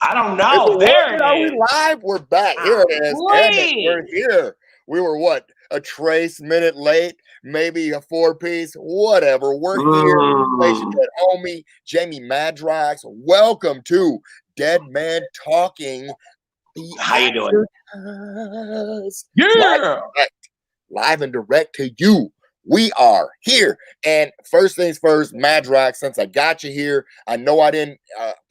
I don't know. There it Are is. we live? We're back. Here it is. Damn it. We're here. We were what? A trace minute late, maybe a 4-piece, whatever. We're here. Dead homie, Jamie Madrox. Welcome to Dead Man Talking. How you doing? Yeah. Live and direct to you. We are here. And first things first, Madrox, since I got you here, I know I didn't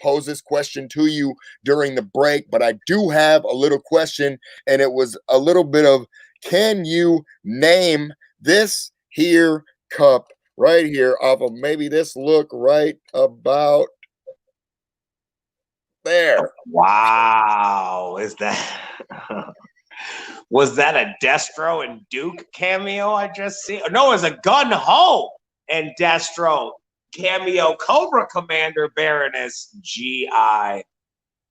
pose this question to you during the break, but I do have a little question, and it was a little bit of, can you name this here cup right here off of maybe this look right about there? Wow. Is that... Was that a Destro and Duke cameo I just see? No, it was a Gun Ho and Destro cameo. Cobra Commander Baroness G.I.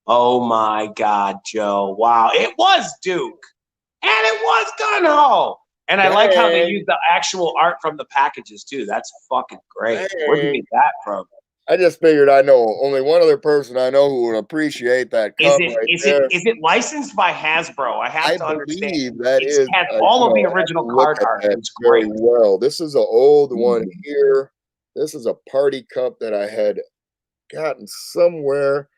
Oh my God, Joe. Wow. It was Duke. And it was Gun Ho. And I like how they used the actual art from the packages too. That's fucking great. Where'd you get that from? I just figured I know only one other person I know who would appreciate that cup. Is it licensed by Hasbro? I have to understand. That it has all of the original card art. It's great. Very well. This is an old one here. This is a party cup that I had gotten somewhere.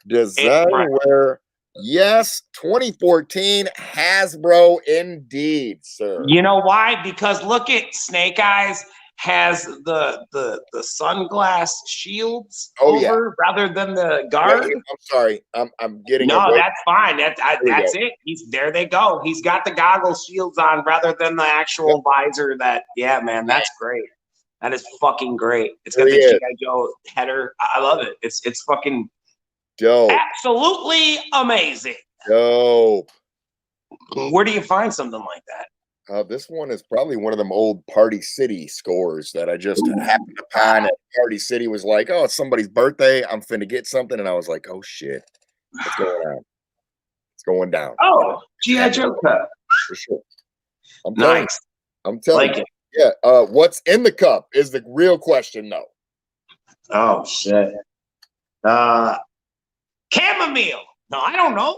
Designware. Yes, 2014 Hasbro indeed, sir. You know why? Because look at Snake Eyes has the sunglass shields rather than the guard. Wait, I'm sorry. I'm getting that's fine. That's it. There they go. He's got the goggle shields on rather than the actual visor. Man, that's great. That is fucking great. It's got the G.I. Joe header. I love it. It's fucking dope. Absolutely amazing. Dope. Where do you find something like that? This one is probably one of them old Party City scores that I just happened to find. And Party City was like, oh, it's somebody's birthday. I'm finna get something. And I was like, oh, shit. What's going on? It's going down. Oh, G.I. Joe cup. For sure. I'm you. telling you. Yeah. What's in the cup is the real question, though. Oh, shit. Chamomile. No, I don't know.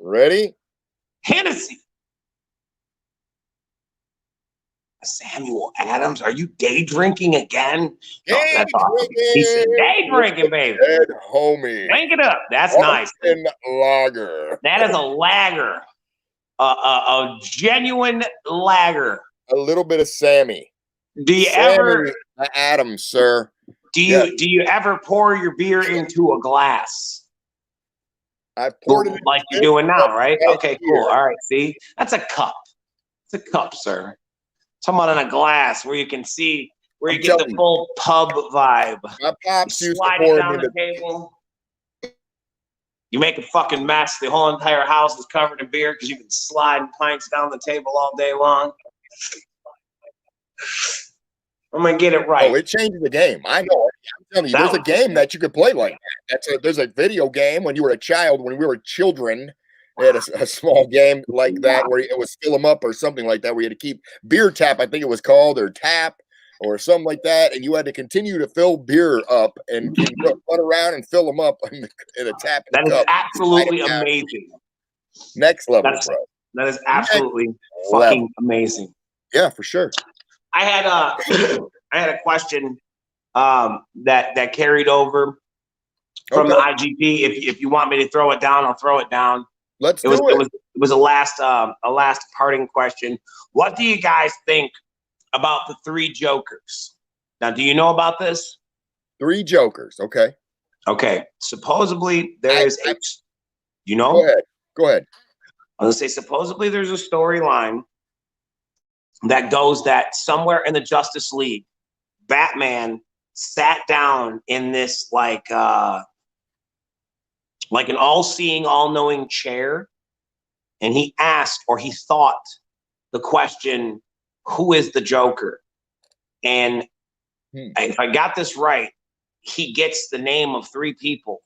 Ready? Hennessy. Samuel Adams, are you day drinking again? That's awesome. He said day drinking, baby. Dead homie. Drink it up. That's nice. Lager. That is a lager. A genuine lager. A little bit of Sammy. Do you ever Adams, sir? Do you ever pour your beer into a glass? I poured it like you're doing now, right? Okay, cool. All right, see? That's a cup. It's a cup, sir. Talking about in a glass where you can see, where you get the full pub vibe. My pops used slide it down the table. You make a fucking mess. The whole entire house is covered in beer because you've been sliding pints down the table all day long. I'm gonna get it right. Oh, it changes the game. I know. I'm telling you, there's a game that you could play like that. There's a video game when you were a child, when we were children. They had a small game like that where it was fill them up or something like that, where you had to keep beer tap, I think it was called, or tap or something like that. And you had to continue to fill beer up and run around and fill them up in the tap. That is absolutely amazing. Next level, bro. That is absolutely fucking amazing. Yeah, for sure. I had a question that carried over from the IGP. If you want me to throw it down, I'll throw it down. Let's do it. It was a last parting question. What do you guys think about the 3 Jokers? Now, do you know about this? 3 Jokers. Okay. Okay. Supposedly there is you know? Go ahead. I was gonna say supposedly there's a storyline that goes that somewhere in the Justice League, Batman sat down in this like an all-seeing, all-knowing chair, and he asked, or he thought the question, who is the Joker? And if I got this right, he gets the name of 3 people,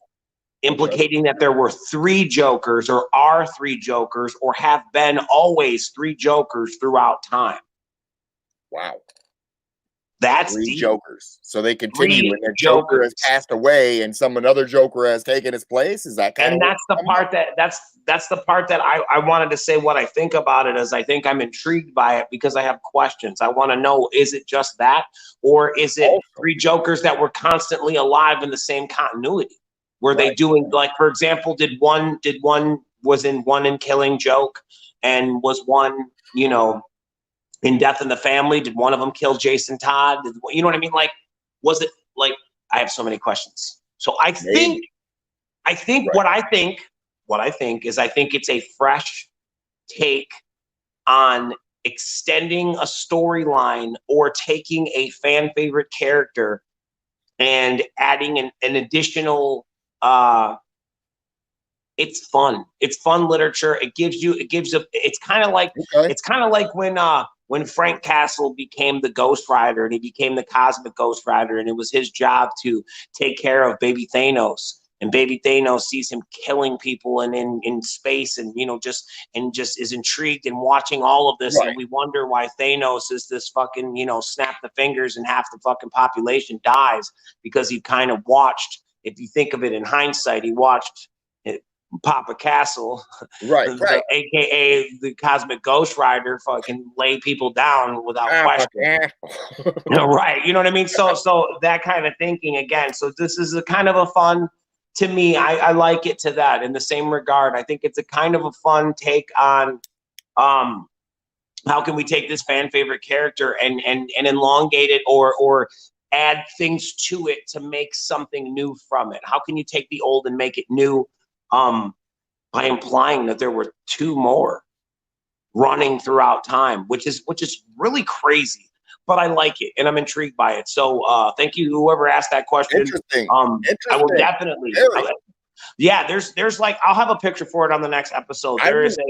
implicating that there were 3 Jokers, or are 3 Jokers, or have been always 3 Jokers throughout time. Wow. That's 3 deep. Jokers. So they continue, 3 and their Joker has Jokers. passed away, and another Joker has taken his place. Is that kind And of? that's the part that's the part that I wanted to say what I think about it is I think I'm intrigued by it because I have questions. I want to know, is it just that, or is it Also, 3 Jokers that were constantly alive in the same continuity? Were they doing, like, for example, did one was in one in Killing Joke, and was one, you know, in Death in the Family? Did one of them kill Jason Todd? You know what I mean? Like, was it like, I have so many questions. So I think Right. what I think is I think it's a fresh take on extending a storyline or taking a fan favorite character and adding an additional it's fun. It's fun literature. It's kind of like when Frank Castle became the Ghost Rider, and he became the Cosmic Ghost Rider, and it was his job to take care of Baby Thanos. And Baby Thanos sees him killing people and in space, and just is intrigued in watching all of this. Right. And we wonder why Thanos is this fucking, snap the fingers and half the fucking population dies, because he kind of watched, if you think of it in hindsight, he watched Papa Castle, right, aka the Cosmic Ghost Rider, fucking lay people down without question. Right, you know what I mean? So that kind of thinking again. So this is a kind of a fun, to me, I like it to that in the same regard. I think it's a kind of a fun take on how can we take this fan favorite character and elongate it or add things to it to make something new from it. How can you take the old and make it new? By implying that there were 2 more running throughout time, which is really crazy, but I like it and I'm intrigued by it. So thank you, whoever asked that question. Interesting. I will definitely. There's like, I'll have a picture for it on the next episode. There is a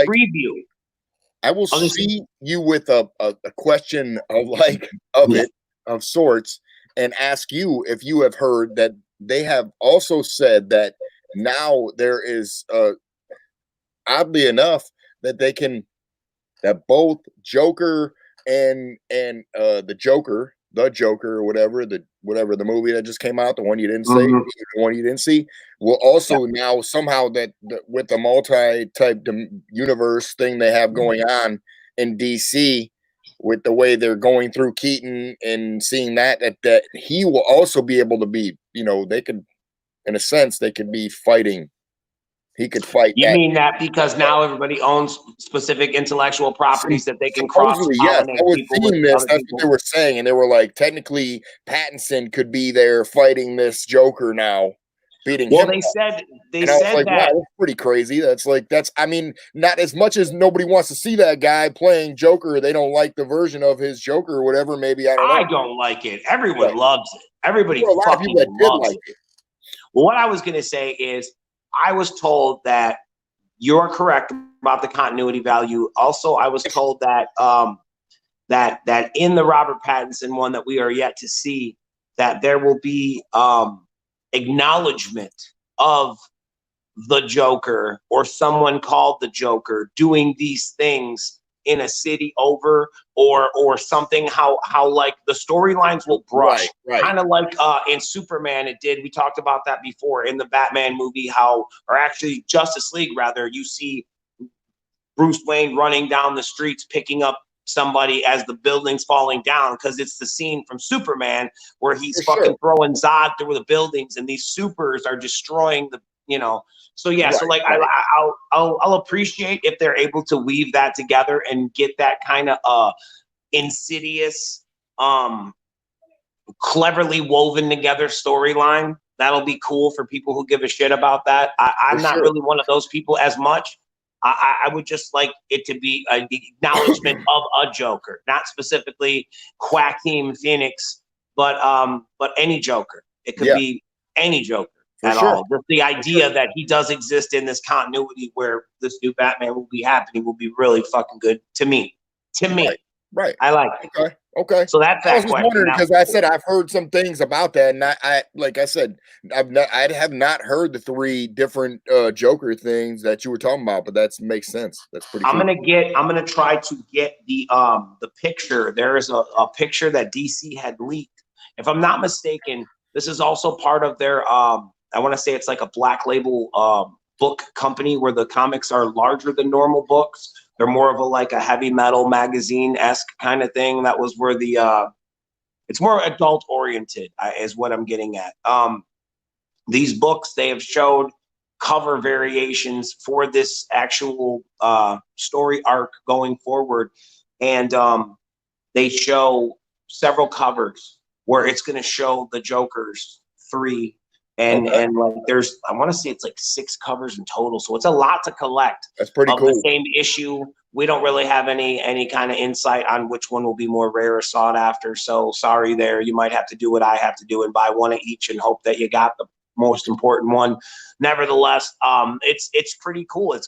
preview. I will see you with a question of sorts, and ask you if you have heard that they have also said that now there is oddly enough that both Joker and the Joker or whatever the movie that just came out, the one you didn't say, the one you didn't see, will also now somehow with the multi-type universe thing they have going on in DC, with the way they're going through Keaton and seeing that he will also be able to be, they could, in a sense, they could be fighting. He could fight. You mean that because now everybody owns specific intellectual properties that they can cross-pollinate? Yes, I was seeing this. That's what they were saying, and they were like, technically, Pattinson could be there fighting this Joker now, beating him. Well, they said that. Wow, that's pretty crazy. I mean, not as much as nobody wants to see that guy playing Joker. They don't like the version of his Joker or whatever. Maybe I don't know. I don't like it. Everyone loves it. Everybody fucking loves it. Well, what I was going to say is, I was told that you're correct about the continuity value. Also, I was told that that in the Robert Pattinson one that we are yet to see, that there will be acknowledgement of the Joker or someone called the Joker doing these things in a city over or something, how like the storylines will brush, kind of like in Superman it did. We talked about that before in the Batman movie, or actually Justice League rather, you see Bruce Wayne running down the streets picking up somebody as the building's falling down, because it's the scene from Superman where he's throwing Zod through the buildings and these supers are destroying the, so I'll appreciate if they're able to weave that together and get that kind of insidious, cleverly woven together storyline. That'll be cool for people who give a shit about that. I'm not really one of those people as much. I would just like it to be an acknowledgement of a Joker, not specifically Joaquin Phoenix, but any Joker. It could be any Joker at all. But the idea that he does exist in this continuity where this new Batman will be happening will be really fucking good to me. Right. I like it. Okay. Okay. So that's I was that just question. wondering Now, because I said I've heard some things about that, and I like I said, I have not heard the 3 different Joker things that you were talking about, but that makes sense. That's pretty cool. I'm gonna try to get the picture. There is a picture that DC had leaked. If I'm not mistaken, this is also part of their I want to say it's like a Black Label book company where the comics are larger than normal books. They're more of a like a heavy metal magazine-esque kind of thing. That was where the it's more adult oriented, is what I'm getting at. These books, they have showed cover variations for this actual story arc going forward, and they show several covers where it's going to show the Joker's 3, and Okay. and like there's, I want to say it's like 6 covers in total, so it's a lot to collect. That's pretty of cool. the same issue. We don't really have any kind of insight on which one will be more rare or sought after. So sorry there. You might have to do what I have to do and buy one of each and hope that you got the most important one. Nevertheless, it's pretty cool. It's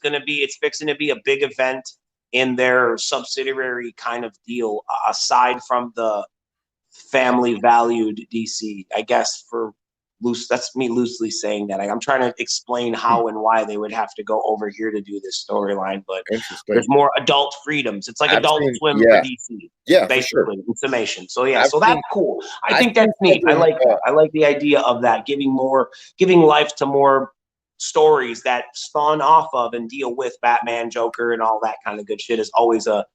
fixing to be a big event in their subsidiary kind of deal, aside from the family valued DC, I guess, for loose. That's me loosely saying that. I'm trying to explain how and why they would have to go over here to do this storyline, but there's more adult freedoms. It's like Adult Swim for DC. Yeah, basically, for sure. In summation. So yeah, so that's cool. I think that's neat. I like that. I like the idea of that, giving life to more stories that spawn off of and deal with Batman, Joker, and all that kind of good shit is always a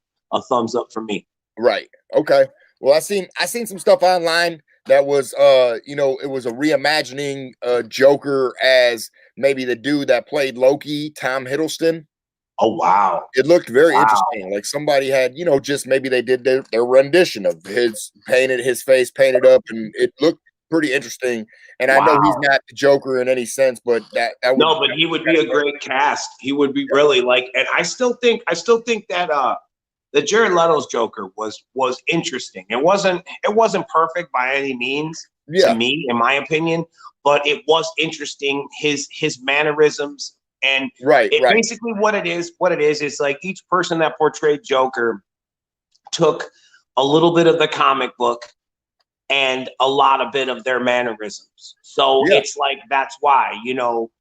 thumbs up for me. Right. Okay. Well, I seen some stuff online that was it was a reimagining Joker as maybe the dude that played Loki, Tom Hiddleston. Oh wow. It looked very interesting. Like somebody had, just maybe they did their rendition of his face painted up, and it looked pretty interesting. And I know he's not the Joker in any sense, but that would, no, but he would be a great cast. He would be really like, and I still think that the Jared Leto's Joker was interesting. It wasn't perfect by any means to me, in my opinion, but it was interesting. His mannerisms and basically what it is like each person that portrayed Joker took a little bit of the comic book and a lot of bit of their mannerisms. So it's like, that's why,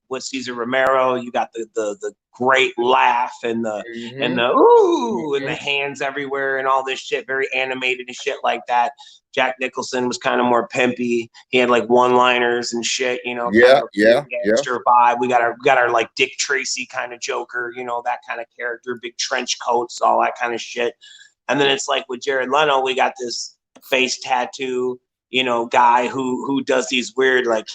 with Cesar Romero, you got the great laugh and the and the ooh and the hands everywhere and all this shit, very animated and shit like that. Jack Nicholson was kind of more pimpy. He had like one-liners and shit, gangster vibe. We got our like Dick Tracy kind of Joker, that kind of character, big trench coats, all that kind of shit. And then it's like with Jared Leto, we got this face tattoo, guy who does these weird like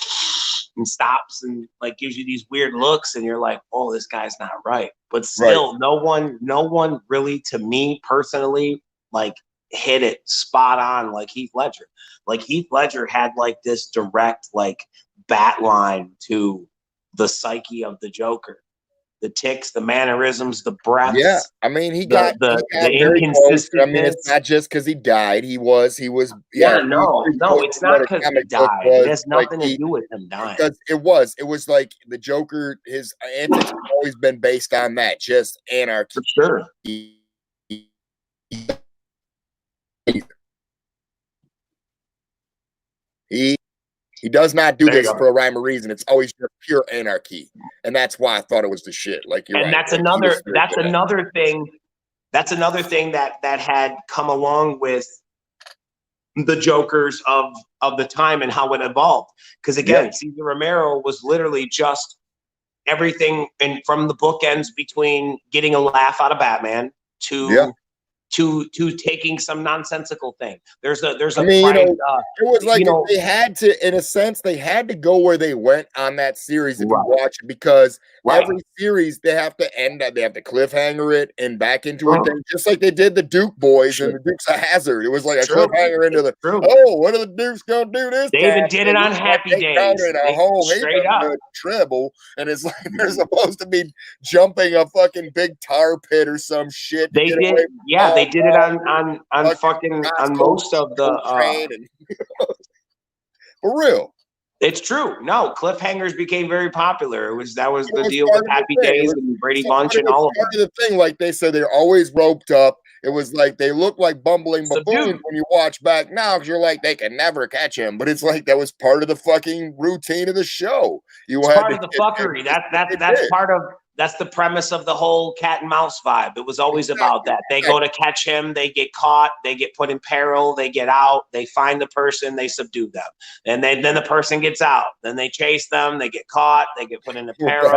and stops and like gives you these weird looks, and you're like, oh, this guy's not right. But still, no one really, to me personally, like hit it spot on like Heath Ledger. Like Heath Ledger had like this direct like bat line to the psyche of the Joker. The ticks, the mannerisms, the breaths. Yeah, I mean, he got the very close. I mean, it's inconsistentness. not just because he died. He was. No, it's not because he died. It has nothing to do with him dying. Because it was like the Joker. His antics have always been based on that, just anarchy. For sure. He does not do this for a rhyme or reason. It's always just pure anarchy, and that's why I thought it was the shit. Like you're right. That's another thing. That's another thing that had come along with the Jokers of the time and how it evolved. Because again, Cesar Romero was literally just everything, and from the bookends between getting a laugh out of Batman to taking some nonsensical thing. There's a it was like they had to, in a sense, they had to go where they went on that series if you watch it, because every series they have to end up, they have to cliffhanger it and back into it, just like they did the Duke boys and the Dukes of Hazzard. It was like a cliffhanger into the what are the Dukes gonna do this? They even did it on Happy Days. A whole straight up treble, and it's like they're supposed to be jumping a fucking big tar pit or some shit. They did, they did it on most of the for real. It's true. No, cliffhangers became very popular. That was the deal with Happy Days and Brady Bunch and all of them. Part of the thing, like they said, they're always roped up. It was like they look like bumbling buffoons Subdued. when you watch back now, because you're like, they can never catch him. But it's like that was part of the fucking routine of the show. You It's had part to of the get fuckery. they That's did. part of that's the premise of the whole cat and mouse vibe. It was always about that. They go to catch him, they get caught, they get put in peril, they get out, they find the person, they subdue them. And then the person gets out. Then they chase them, they get caught, they get put into peril.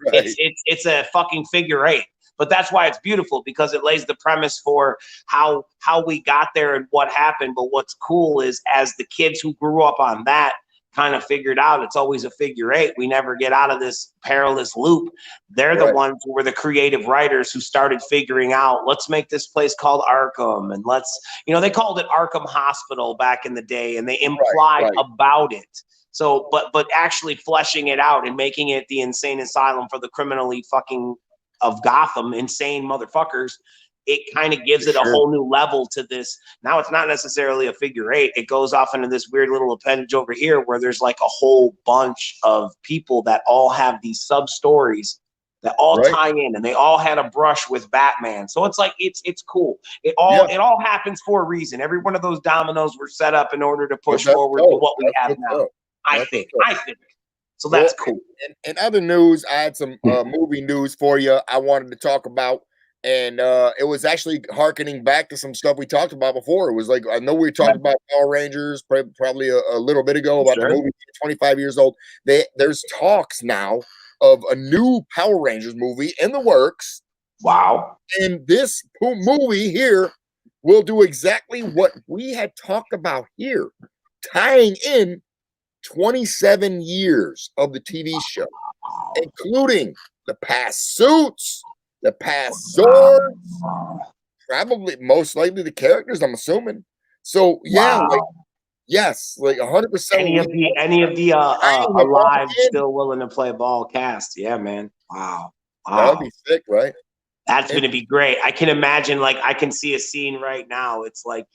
Right. It's a fucking figure eight. But that's why it's beautiful, because it lays the premise for how we got there and what happened. But what's cool is, as the kids who grew up on that kind of figured out it's always a figure eight, we never get out of this perilous loop. They're the ones who were the creative writers who started figuring out, let's make this place called Arkham, and let's, they called it Arkham Hospital back in the day, and they implied about it. So, but actually fleshing it out and making it the insane asylum for the criminally fucking of Gotham, insane motherfuckers, it kind of gives it a whole new level to this. Now it's not necessarily a figure eight. It goes off into this weird little appendage over here where there's like a whole bunch of people that all have these sub stories that all tie in, and they all had a brush with Batman. So it's like, it's cool. It all happens for a reason. Every one of those dominoes were set up in order to push forward to what we have now. I think. So that's cool. In other news, I had some movie news for you I wanted to talk about. And it was actually hearkening back to some stuff we talked about before. It was like, I know we talked about Power Rangers probably a little bit ago about the movie 25 years old. There's talks now of a new Power Rangers movie in the works. Wow. And this movie here will do exactly what we had talked about here, tying in 27 years of the TV show, including the past suits, the past Zords, probably most likely the characters, I'm assuming. So yes, like 100%. Any of the alive still willing to play ball cast. Yeah, man. Wow. That'd be sick, right? That's gonna be great. I can imagine, like, I can see a scene right now. It's like,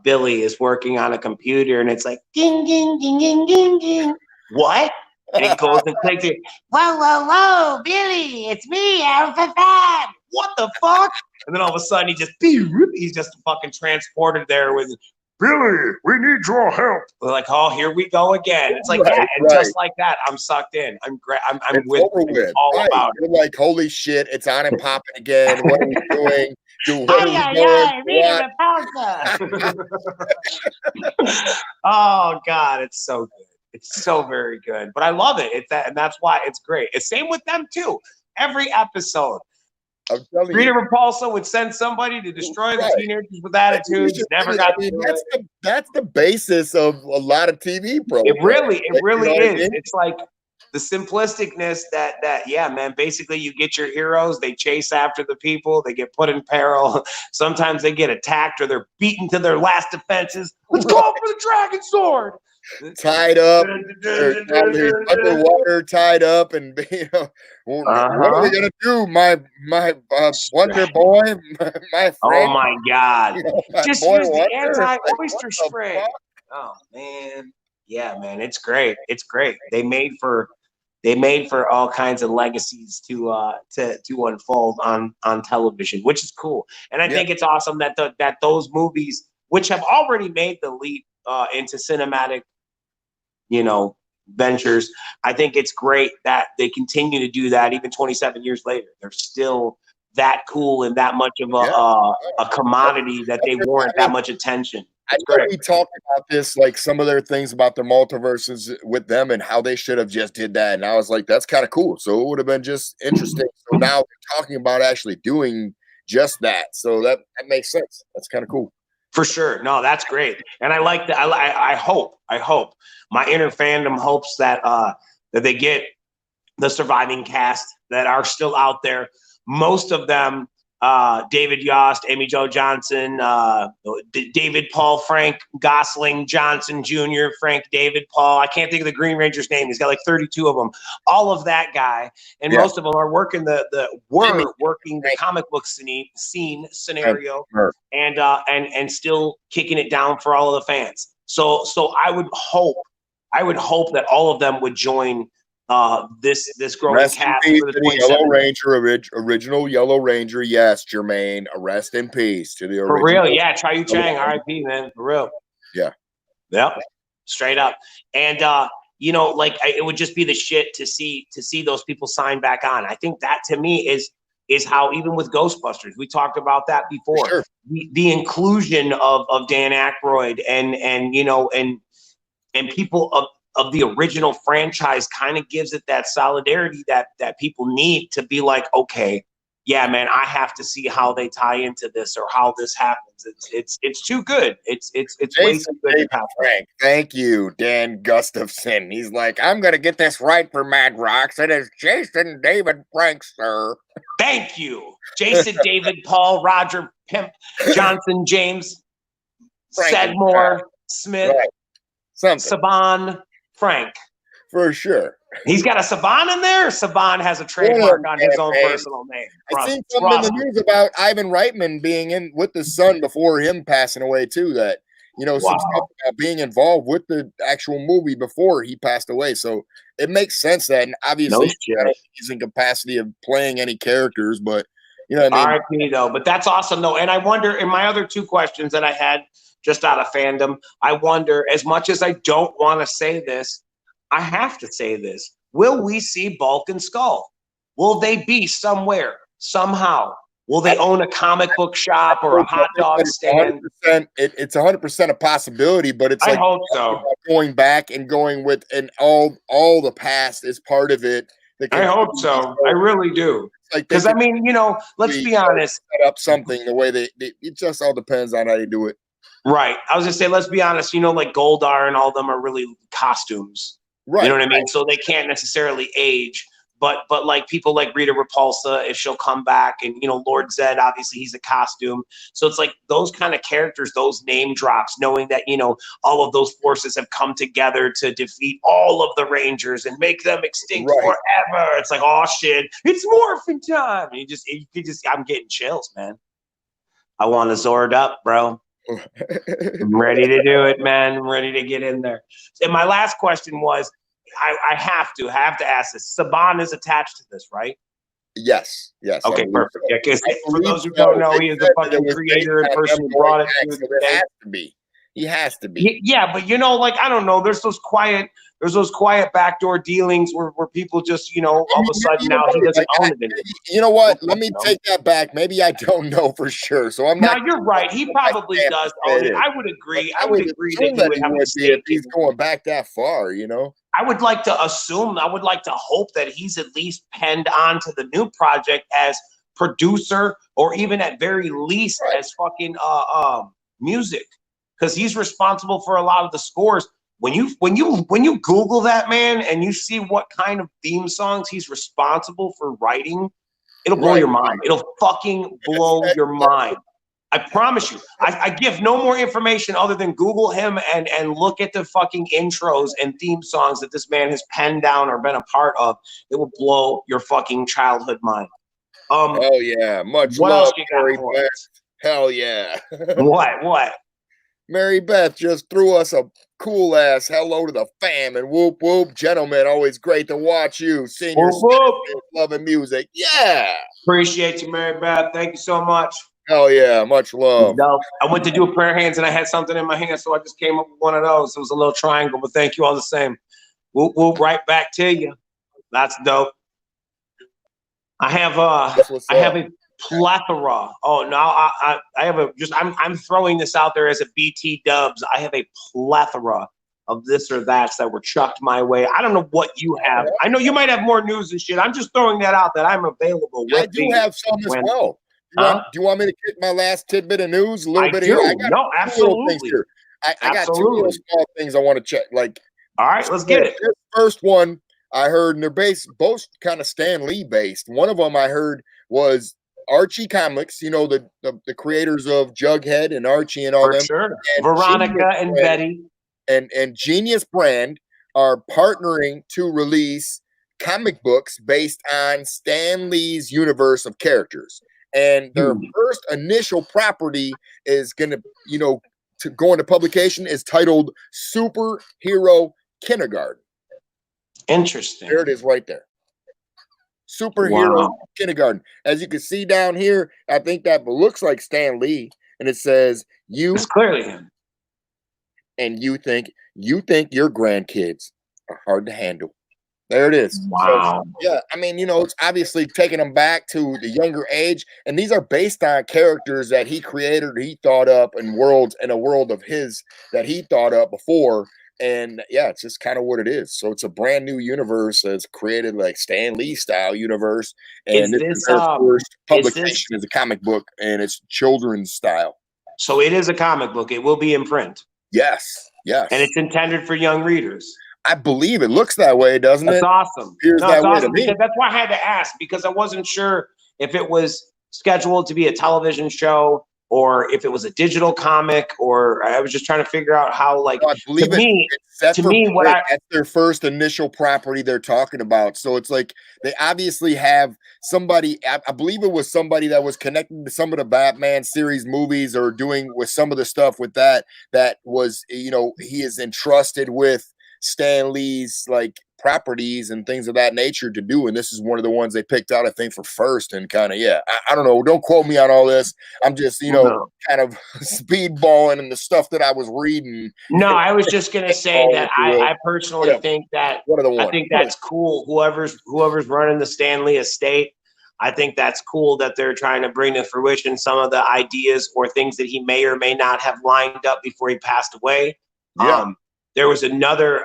Billy is working on a computer and it's like ding ding ding ding ding ding. What? And he goes and clicks it. Whoa, Billy, it's me, Alpha Fab. What the fuck? And then all of a sudden he's just fucking transported there with, Billy, we need your help. We're like, oh, here we go again. It's like that, and just like that, I'm sucked in. I'm with all about it. You're like, holy shit, it's on and popping again. What are we doing? Oh God, it's so good. It's so very good. But I love it. It's that, and that's why it's great. It's same with them too. Every episode, Rita Repulsa would send somebody to destroy the teenagers with attitudes. Never got that's the basis of a lot of TV programs. It really is. It's like the simplisticness that yeah, man. Basically, you get your heroes. They chase after the people. They get put in peril. Sometimes they get attacked or they're beaten to their last defenses. Let's go for the dragon sword. Tied up, underwater, tied up, and what are we gonna do, my Wonder Boy, my friend? Oh my God! Just use the anti-oyster spray. Oh man, yeah, man, it's great. It's great. They made for all kinds of legacies to unfold on television, which is cool. And I think it's awesome that that those movies, which have already made the leap into cinematic, ventures, I think it's great that they continue to do that even 27 years later. They're still that cool and that much of a commodity that they warrant that much attention. I know we talked about this, like some of their things about their multiverses with them and how they should have just did that. And I was like, that's kind of cool. So it would have been just interesting. So now we're talking about actually doing just that. So that makes sense. That's kind of cool. For sure. No, that's great. And I like that. I hope my inner fandom hopes that that they get the surviving cast that are still out there. Most of them, David Yost, Amy Jo Johnson, David Paul, Frank Gosling Johnson Jr., Frank David Paul. I can't think of the Green Ranger's name. He's got like 32 of them. All of that guy. And most of them are working the comic book scene scenario and still kicking it down for all of the fans. So I would hope that all of them would join this growing Rest in cast peace for the to the Yellow 27. Ranger, original Yellow Ranger. Yes, Jermaine. Rest in peace to the For original. real, yeah. Chai Chang, R.I.P. man, for real. Yeah. Yep. Straight up. And you know, like it would just be the shit to see those people sign back on. I think that to me is how, even with Ghostbusters, we talked about that before. Sure. The inclusion of Dan Aykroyd and you know and people of the original franchise kind of gives it that solidarity that people need to be like, okay, yeah, man, I have to see how they tie into this or how this happens. It's too good. It's way too good to pass. Frank, thank you, Dan Gustafson. He's like, I'm gonna get this right for Madrox. It is Jason David Frank, sir. Thank you, Jason David Paul Roger Pimp Johnson James Sedmore Smith Saban Frank. For sure. He's got a Saban in there. Saban has a trademark on his own personal name. I seen something in the news about Ivan Reitman being in with the son before him passing away too. That, you know, some stuff about being involved with the actual movie before he passed away. So it makes sense that, and obviously he's in capacity of playing any characters, but you know what I mean? R.I.P. though, but that's awesome though. And I wonder, in my other two questions that I had just out of fandom, I wonder, as much as I don't want to say this, I have to say this. Will we see Bulk and Skull? Will they be somewhere, somehow? Will they own a comic book shop or a hot dog stand? It's 100% a possibility, but it's like, I hope so. Going back and going with, and all the past is part of it. I hope so. I really do. Because I mean, you know, let's be honest. Set up something the way it just all depends on how you do it. Right. I was gonna say, let's be honest. You know, like Goldar and all of them are really costumes. Right. You know what I mean? So they can't necessarily age. But like people like Rita Repulsa, if she'll come back, and you know, Lord Zed, obviously he's a costume. So it's like those kind of characters, those name drops, knowing that, you know, all of those forces have come together to defeat all of the Rangers and make them extinct forever. It's like, oh shit, it's morphin' time. You could just I'm getting chills, man. I want to Zord up, bro. I'm ready to do it, man. I'm ready to get in there. And my last question was, I have to ask this. Saban is attached to this, right? Yes. Okay, perfect. Yeah, because for those who don't know, he is the fucking creator and person who brought it to the day. He has to be. Yeah, but you know, like, I don't know. There's those quiet backdoor dealings where people just, you know, all of a sudden now he doesn't own it anymore. You know what? Let me take that back. Maybe I don't know for sure. So I'm not. No, you're right. He probably does own it. I would agree. I would agree that he would have a stake. If he's going back that far, you know. I would like to hope that he's at least penned on to the new project as producer, or even at very least as fucking music, because he's responsible for a lot of the scores. When you Google that man and you see what kind of theme songs he's responsible for writing, it'll blow your mind. It'll fucking blow your mind. I promise you. I give no more information other than Google him and look at the fucking intros and theme songs that this man has penned down or been a part of. It will blow your fucking childhood mind. Oh yeah, much what love, else you got Mary for Beth. us? Hell yeah. What? Mary Beth just threw us a cool ass hello to the fam and whoop whoop, gentlemen. Always great to watch you. Senior loving music. Yeah. Appreciate you, Mary Beth. Thank you so much. Hell yeah, much love. I went to do a prayer hands and I had something in my hand, so I just came up with one of those. It was a little triangle, but thank you all the same. We'll right back to you. That's dope. I have a plethora. Oh no, I have I'm throwing this out there as a BT dubs. I have a plethora of this or that were chucked my way. I don't know what you have. I know you might have more news and shit. I'm just throwing that out that I'm available. I do have some as well. Do you want me to get my last tidbit of news a little bit here? I got absolutely. Here. I got two little small things I want to check. Like, all right, let's get it. This first one I heard, and they're both kind of Stan Lee based. One of them I heard was Archie Comics. You know, the creators of Jughead and Archie and all them. Sure. And Veronica and Betty and Genius Brand are partnering to release comic books based on Stan Lee's universe of characters. And their first initial property is going to, to go into publication is titled Superhero Kindergarten. Interesting. There it is right there. Superhero Wow. Kindergarten. As you can see down here, I think that looks like Stan Lee, and it says you It's clearly him. and you think your grandkids are hard to handle. There it is. So Wow. yeah, I mean, you know, it's obviously taking them back to the younger age, and these are based on characters that he created, or he thought up in a world of his that he thought up before. And yeah, it's just kind of what it is. So it's a brand new universe that's created like Stan Lee style universe, Is and this is this their first is this publication as a comic book, and it's children's style. so it is a comic book. It will be in print. Yes, yes, And it's intended for young readers. I believe it looks that way, doesn't That's it? awesome. Appears No, that it's way to awesome me. because that's why I had to ask, because I wasn't sure if it was scheduled to be a television show or if it was a digital comic, or I was just trying to figure out how, like, No, I believe it's set for what print. That's their first initial property they're talking about. So it's like they obviously have somebody. I believe it was somebody that was connected to some of the Batman series movies or doing with some of the stuff with that. That was, you know, he is entrusted with Stan Lee's like properties and things of that nature to do. And this is one of the ones they picked out, I think, for first. And kind of, yeah, I don't know. Don't quote me on all this. I'm just, you know, kind of speedballing and the stuff that I was reading. No, I was just gonna say that I personally think that I think that's cool. Whoever's running the Stan Lee estate, I think that's cool that they're trying to bring to fruition some of the ideas or things that he may or may not have lined up before he passed away. Yeah. There was another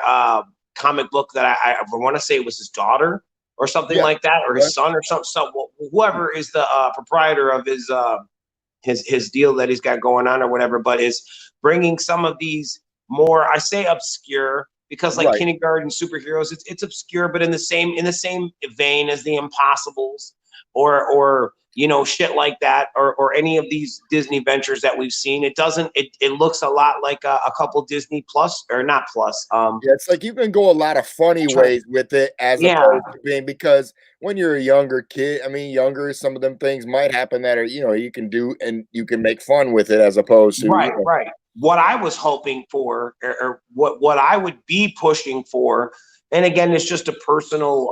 comic book that I want to say it was his daughter or something like that, or his son or something. Whoever is the proprietor of his deal that he's got going on or whatever, but is bringing some of these more, I say obscure, because like Kindergarten Superheroes, it's obscure, but in the same vein as the Impossibles or you know, shit like that, or any of these Disney ventures that we've seen. It doesn't, it looks a lot like a couple Disney Plus, or not Plus. Yeah, it's like you can go a lot of funny ways with it as opposed to being, because when you're a younger kid, I mean, younger, some of them things might happen that are, you know, you can do and you can make fun with it as opposed to, right. You know. Right. What I was hoping for, or what I would be pushing for, and again, it's just a personal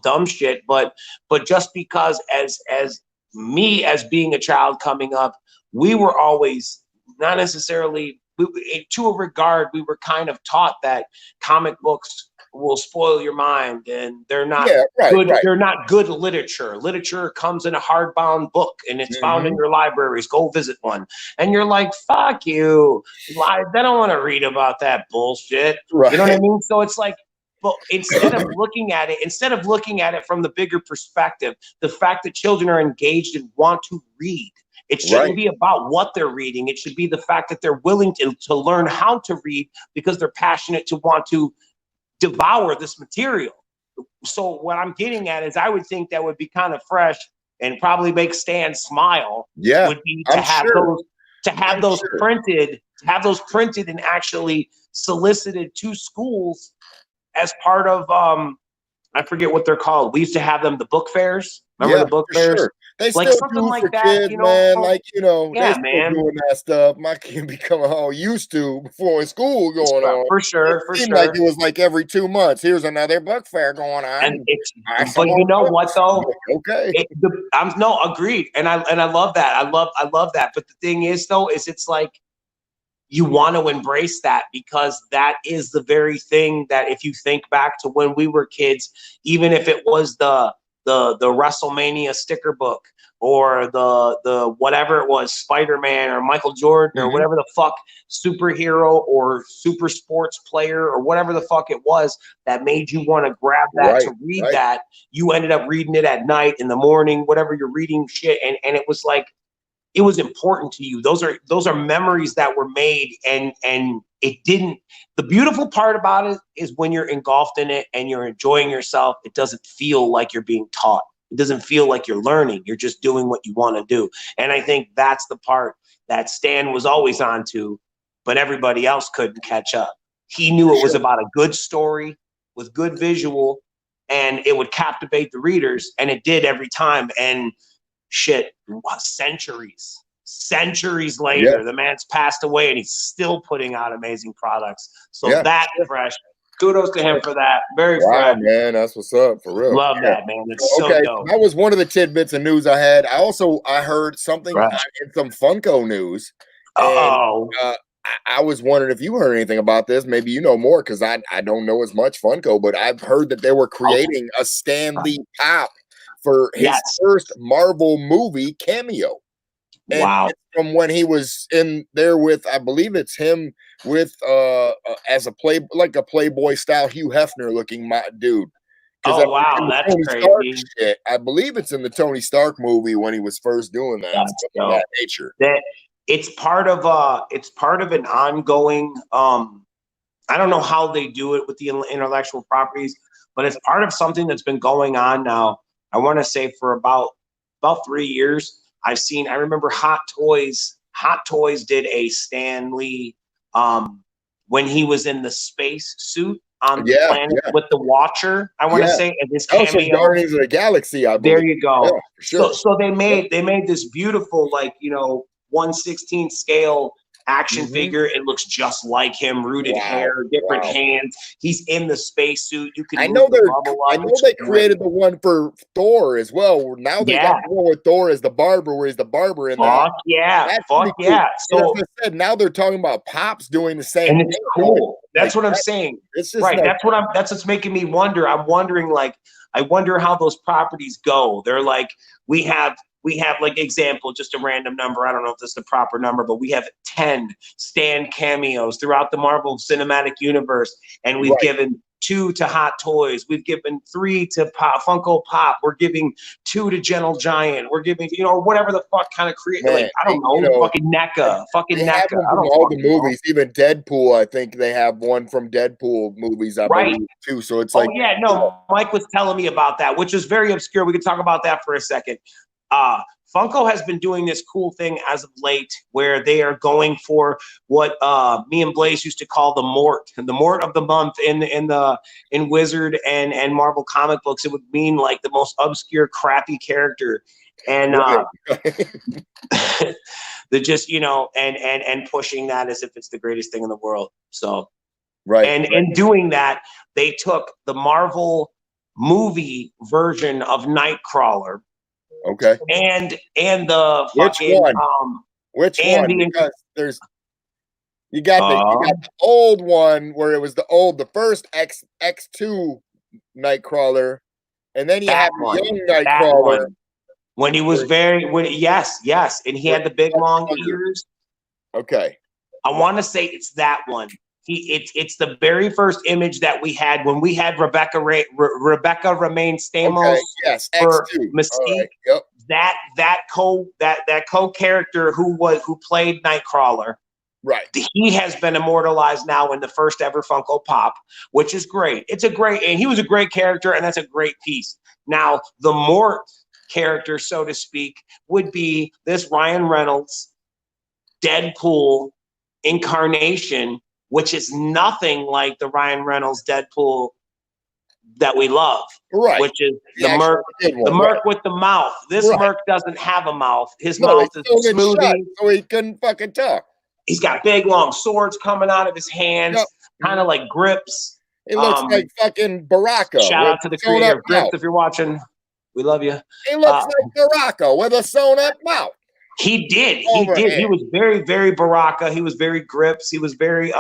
dumb shit, but just because as me, as being a child coming up, we were always not necessarily, to a regard, we were kind of taught that comic books will spoil your mind and they're not good. They're not good literature. Literature comes in a hardbound book and it's found in your libraries. Go visit one. And you're like, fuck you. I don't want to read about that bullshit. You know what I mean? So it's like, but instead of looking at it from the bigger perspective, the fact that children are engaged and want to read, it shouldn't be about what they're reading. It should be the fact that they're willing to learn how to read because they're passionate to want to devour this material. So what I'm getting at is, I would think that would be kind of fresh and probably make Stan smile. Yeah, would be to have those printed and actually solicited to schools as part of I forget what they're called. We used to have them, the book fairs. Remember the book fairs? Sure. They like still something do like for that, kids, you know? man. Like, you know, yeah, they still doing that stuff. My kid becoming all used to before in school going on. For sure, it seemed like it was like every 2 months. Here's another book fair going on. And but you know what though? Okay. Agreed. And I love that. I love that. But the thing is though, is it's like, you want to embrace that, because that is the very thing that, if you think back to when we were kids, even if it was the WrestleMania sticker book, or the whatever it was, Spider-Man or Michael Jordan or whatever the fuck superhero or super sports player or whatever the fuck it was that made you want to grab that to read that, you ended up reading it at night, in the morning, whatever you're reading shit, and it was like, it was important to you. Those are memories that were made, and it didn't. The beautiful part about it is when you're engulfed in it and you're enjoying yourself, it doesn't feel like you're being taught. It doesn't feel like you're learning. You're just doing what you want to do. And I think that's the part that Stan was always on to, but everybody else couldn't catch up. He knew it was about a good story with good visual, and it would captivate the readers, and it did every time. And shit, centuries later, the man's passed away and he's still putting out amazing products. So that's fresh. Kudos to him for that. Very Wow, fresh. man, that's what's up for real. Love Yeah. that, man. It's so Okay, dope. that was one of the tidbits of news I had. I heard something Right. in some Funko news, and Uh-oh. I was wondering if you heard anything about this. Maybe you know more because I don't know as much Funko, but I've heard that they were creating a Stan Lee pop for his first Marvel movie cameo. And Wow. it's from when he was in there with, I believe it's him with as a Playboy style Hugh Hefner looking dude. Oh wow, that's crazy. Shit, I believe it's in the Tony Stark movie when he was first doing that. That's Stuff of that nature. That it's part of an ongoing I don't know how they do it with the intellectual properties, but it's part of something that's been going on now. I want to say for about 3 years. I remember Hot Toys did a Stan Lee when he was in the space suit on the planet with the Watcher. I want to say, and this cameo. Guardians of the Galaxy, I believe. There you go. Yeah, for sure. So they made this beautiful 1/16 scale action figure. It looks just like him, rooted hair, different hands. He's in the spacesuit. You can. I know they created the one for Thor as well. Now they got the one with Thor as the barber, where he's the barber in that. Fuck yeah. So as I said, now they're talking about Pops doing the same. And it's cool. That's what I'm saying. It's just right. That's what's making me wonder. I'm wondering, I wonder how those properties go. They're like, we have like example, just a random number. I don't know if this is the proper number, but we have 10 Stan cameos throughout the Marvel Cinematic Universe. And we've given 2 to Hot Toys. We've given 3 to Funko Pop. We're giving 2 to Gentle Giant. We're giving, whatever the fuck kind of I don't know, fucking NECA. Fucking NECA. I don't know. All the movies, even Deadpool, I think they have one from Deadpool movies, I believe, too. So it's Mike was telling me about that, which is very obscure. We could talk about that for a second. Funko has been doing this cool thing as of late where they are going for what me and Blaze used to call the Mort of the month in Wizard and Marvel comic books. It would mean like the most obscure, crappy character. And they're just, and pushing that as if it's the greatest thing in the world. So and doing that, they took the Marvel movie version of Nightcrawler. Okay. And the fucking which one? Because you got the old one where it was the first X2 Nightcrawler, and then you have the young Nightcrawler when he was yes, and he had the big long ears. Okay. I want to say it's that one. It's the very first image that we had when we had Rebecca Remain Stamos for Mystique. Right. Yep. That co-character who played Nightcrawler. Right. He has been immortalized now in the first ever Funko Pop, which is great. And he was a great character, and that's a great piece. Now, the Mort character, so to speak, would be this Ryan Reynolds Deadpool incarnation, which is nothing like the Ryan Reynolds Deadpool that we love, which is the Merc with the mouth. This Merc doesn't have a mouth. His mouth is smoothie, so he couldn't fucking talk. He's got big long swords coming out of his hands, kind of like grips. He looks like fucking Baraka. Shout out to the creator of Grips if you're watching. We love you. He looks like Baraka with a sewn up mouth. He did. He was very, very Baraka. He was very Grips. He was very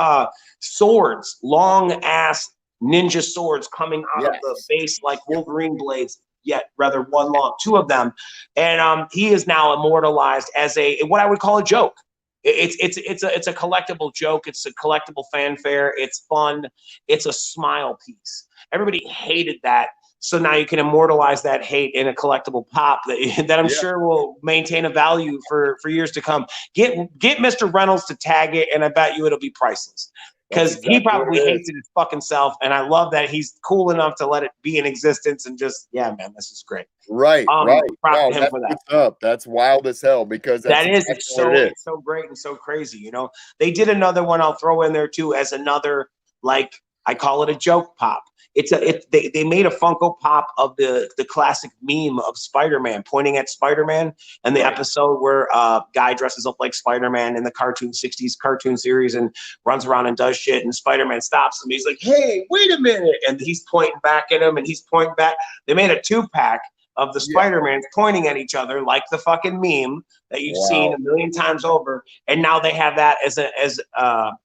swords, long ass ninja swords coming out of the base like Wolverine blades. Yet rather one long, 2 of them, and he is now immortalized as what I would call a joke. It's a collectible joke. It's a collectible fanfare. It's fun. It's a smile piece. Everybody hated that. So now you can immortalize that hate in a collectible pop that I'm sure will maintain a value for years to come. Get Mr. Reynolds to tag it, and I bet you it'll be priceless. Because he probably hates it his fucking self, and I love that he's cool enough to let it be in existence and just, man, this is great. Right. Props to him for that. What's up. That's wild as hell because it's so great and so crazy. They did another one I'll throw in there too as another, like, I call it a joke pop. They made a Funko Pop of the classic meme of Spider-Man pointing at Spider-Man, and the episode where guy dresses up like Spider-Man in the 60s cartoon series and runs around and does shit, and Spider-Man stops him. He's like, "Hey, wait a minute!" And he's pointing back at him, and he's pointing back. They made a 2-pack of the Spider-Mans pointing at each other like the fucking meme that you've seen a million times over, and now they have that as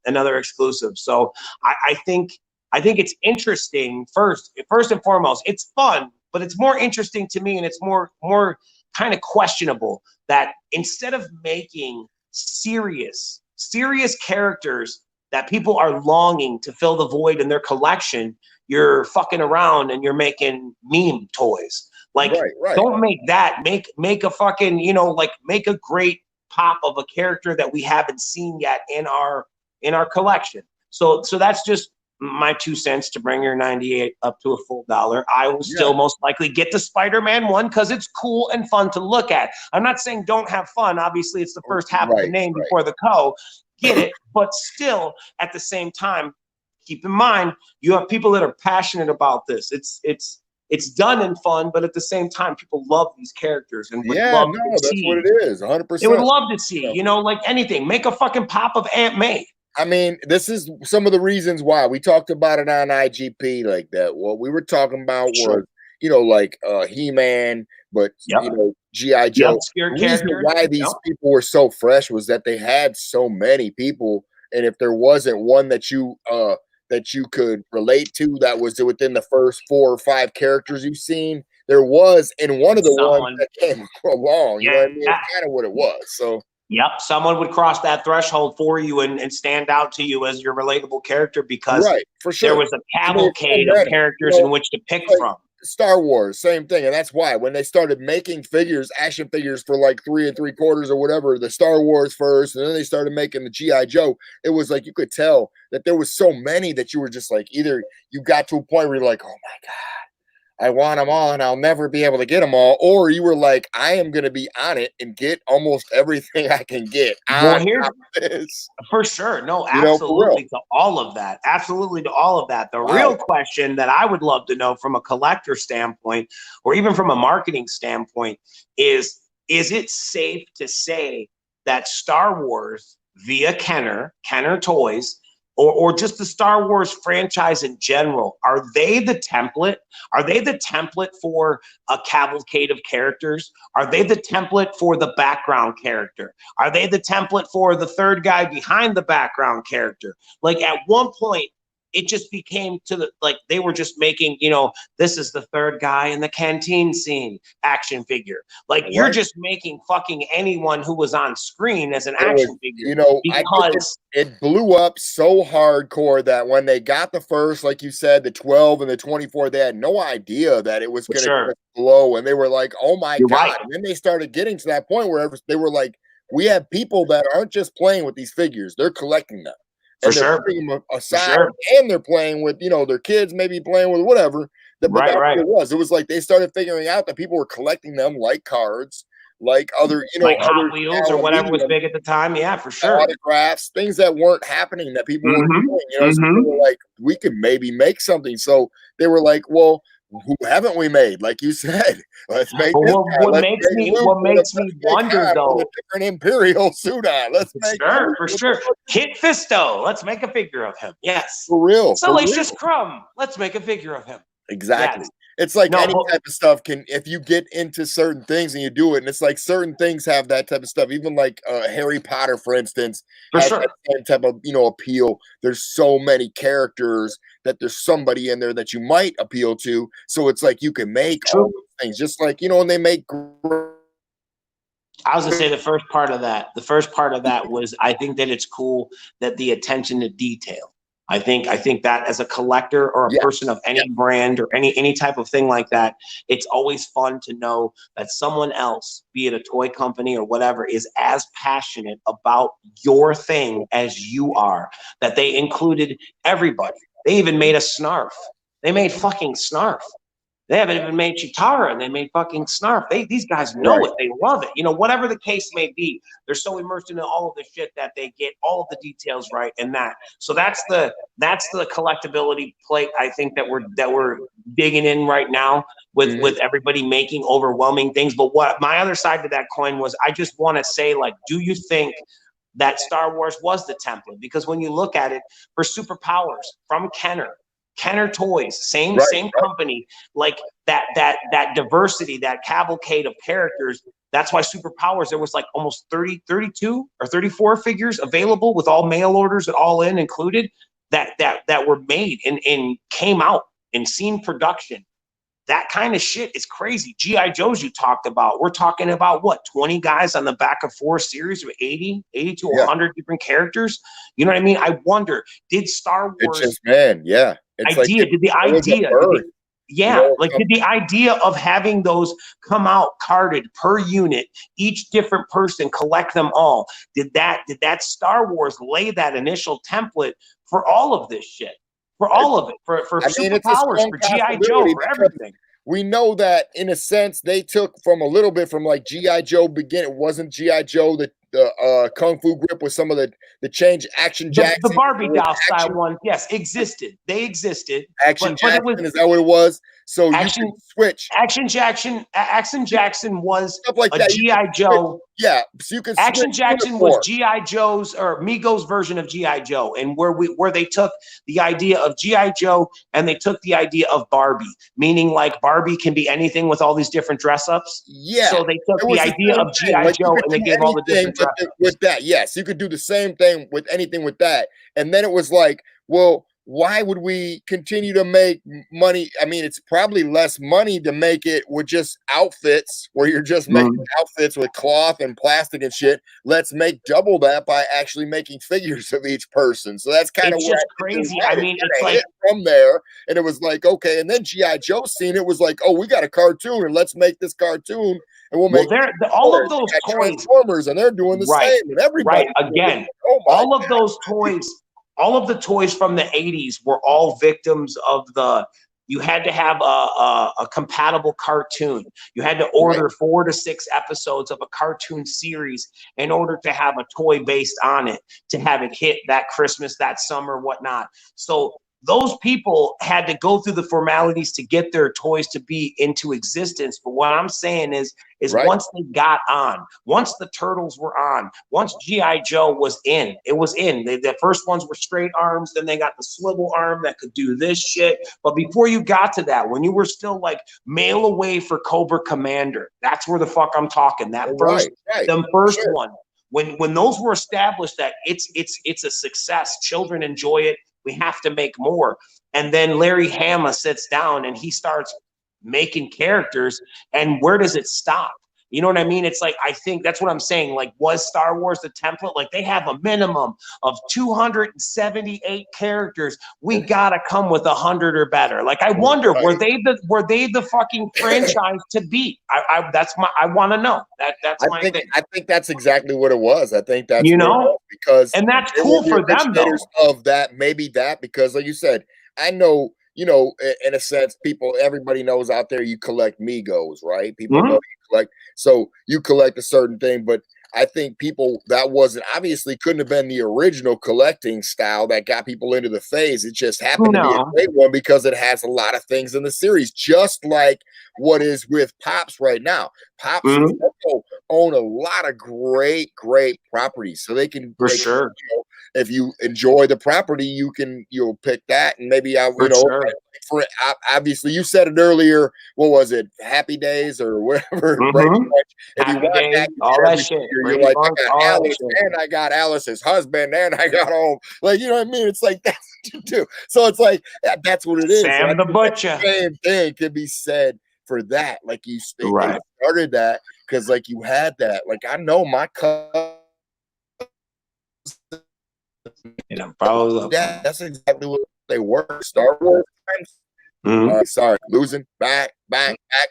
another exclusive. So I think it's interesting. First and foremost, it's fun, but it's more interesting to me, and it's more kind of questionable that instead of making serious characters that people are longing to fill the void in their collection, you're fucking around and you're making meme toys. Like, don't make that. Make a fucking, make a great pop of a character that we haven't seen yet in our collection. So that's just my 2 cents to bring your 98 up to a full $1. I will still most likely get the Spider-Man one because it's cool and fun to look at. I'm not saying don't have fun. Obviously, it's the first half of the name before the co. Get it, but still, at the same time, keep in mind you have people that are passionate about this. It's done in fun, but at the same time, people love these characters and would love to that's see. what it is, 100%. They would love to see, like anything. Make a fucking pop of Aunt May. I mean, this is some of the reasons why we talked about it on IGP like that. What we were talking about was, like He-Man, but G.I. Joe. The reason why these people were so fresh was that they had so many people, and if there wasn't one that you could relate to that was within the first 4 or 5 characters you've seen, there was in one of the ones that came along. You know what I mean? That's kind of what it was. So. Yep, someone would cross that threshold for you and stand out to you as your relatable character because for sure. There was a cavalcade of characters in which to pick from. Star Wars, same thing. And that's why when they started making action figures for like 3 3/4 or whatever, the Star Wars first, and then they started making the G.I. Joe, it was like you could tell that there was so many that you were just like, either you got to a point where you're like, oh my God, I want them all and I'll never be able to get them all. Or you were like, I am going to be on it and get almost everything I can get. Well, for sure. No, absolutely to all of that. Absolutely to all of that. The real question that I would love to know from a collector standpoint, or even from a marketing standpoint, is it safe to say that Star Wars via Kenner Toys, or just the Star Wars franchise in general, are they the template? Are they the template for a cavalcade of characters? Are they the template for the background character? Are they the template for the third guy behind the background character? Like at one point, it just became they were just making, this is the third guy in the canteen scene action figure. Like you're just making fucking anyone who was on screen as an action figure. Because it blew up so hardcore that when they got the first, like you said, the 12 and the 24, they had no idea that it was going to blow. And they were like, oh my God. Right. And then they started getting to that point where they were like, we have people that aren't just playing with these figures, they're collecting them. And they're putting them aside, and they're playing with, their kids, maybe playing with whatever. It was like they started figuring out that people were collecting them like cards, like other, like Hot Wheels or whatever was big at the time. Yeah, for sure. Autographs, things that weren't happening that people were doing. So they were like, we could maybe make something. So they were like, well, who haven't we made? Like you said, let's make this guy. What makes me wonder though, a different Imperial suit on. Let's make for sure. Kit Fisto, let's make a figure of him. Yes, for real. Salacious Crumb, let's make a figure of him. Exactly. Yes. It's like any type of stuff if you get into certain things and you do it, and it's like certain things have that type of stuff. Even like Harry Potter, for instance, has that same type of appeal. There's so many characters that there's somebody in there that you might appeal to. So it's like you can make all those things, just like when they make. I was gonna say the first part of that was I think that it's cool that the attention to detail. I think that as a collector or a person of any brand or any type of thing like that, it's always fun to know that someone else, be it a toy company or whatever, is as passionate about your thing as you are, that they included everybody. They even made a Snarf. They made fucking Snarf. They haven't even made Chitara, and they made fucking Snarf. These guys know Right. it. They love it. You know, whatever the case may be, they're so immersed into all of the shit that they get all of the details right. And that, so that's the collectability plate. I think that we're digging in right now with everybody making overwhelming things. But what my other side to that coin was, I just want to say, like, do you think that Star Wars was the template? Because when you look at it, for superpowers from Kenner Toys, same company, like that diversity, that cavalcade of characters. That's why Superpowers, there was like almost 32 or 34 figures available with all mail orders and all in included that were made and came out in scene production. That kind of shit is crazy. G.I. Joes you talked about. We're talking about what, 20 guys on the back of 4 series with 80 to 100 different characters. You know what I mean? I wonder, did Star Wars it's idea, did the idea of having those come out carded per unit, each different person collect them all, did that Star Wars lay that initial template for all of this shit? For all of it, for Superpowers, for G.I. Joe, for everything. We know that in a sense they took from a little bit from like G.I. Joe beginning. It wasn't G.I. Joe, the Kung Fu Grip with some of the change. Action Jackson. The Barbie doll style ones, yes, existed. They existed. Action Jackson, is that what it was? So Action, you can switch. Action Jackson was stuff like a that. G.I. Joe. Yeah, so you can Action Jackson was G.I. Joe's or Migos version of G.I. Joe, and where they took the idea of G.I. Joe and they took the idea of Barbie, meaning like Barbie can be anything with all these different dress ups. Yeah. So they took the idea of G.I. Joe and they gave all the different dress ups. With that, yes, you could do the same thing with anything with that. And then it was like, well, why would we continue to make money? I mean, it's probably less money to make it with just outfits where you're just making outfits with cloth and plastic and shit. Let's make double that by actually making figures of each person. So that's kind of just crazy. I mean, it's like from there, and it was like, okay. And then G.I. Joe seen it was like, oh, we got a cartoon and let's make this cartoon. And we'll make all of those toys, Transformers, and they're doing the same. And everybody, again, all of those toys. All of the toys from the 80s were all victims of you had to have a compatible cartoon. You had to order 4 to 6 episodes of a cartoon series in order to have a toy based on it, to have it hit that Christmas, that summer, whatnot. So those people had to go through the formalities to get their toys to be into existence. But what I'm saying is once they got on, once the Turtles were on, once G.I. Joe was in, it was in. The first ones were straight arms, then they got the swivel arm that could do this shit. But before you got to that, when you were still like mail away for Cobra Commander, that's where the fuck I'm talking. That first one. When those were established that it's a success, children enjoy it, we have to make more. And then Larry Hama sits down and he starts making characters. And where does it stop? You know what I mean? It's like, I think that's what I'm saying. Like, was Star Wars the template? Like, they have a minimum of 278 characters. We gotta come with 100 or better. Like, I wonder, were they the fucking franchise to beat? I want to know. That's my thing. I think that's exactly what it was. I think that's because and that's cool for them though. Of that, maybe that, because like you said, I know. You know, in a sense, everybody knows out there you collect Migos, right? People know you collect, so you collect a certain thing. But I think people that obviously couldn't have been the original collecting style that got people into the phase. It just happened to be a great one because it has a lot of things in the series, just like what is with Pops right now. Pops own a lot of great properties, so they can for sure. You know, if you enjoy the property, you'll pick that, and maybe for obviously you said it earlier. What was it? Happy Days or whatever. If you want that, all that shit, you're like, I got Alice, and I got Alice's husband, and I got home. Like, you know what I mean? It's like that's what you do. So it's like that's what it is. Sam the Butcher. Same thing can be said for that. Like you started that because like you had that. Like I know my cousin. That's exactly what they were. Star Wars times. Sorry, losing back.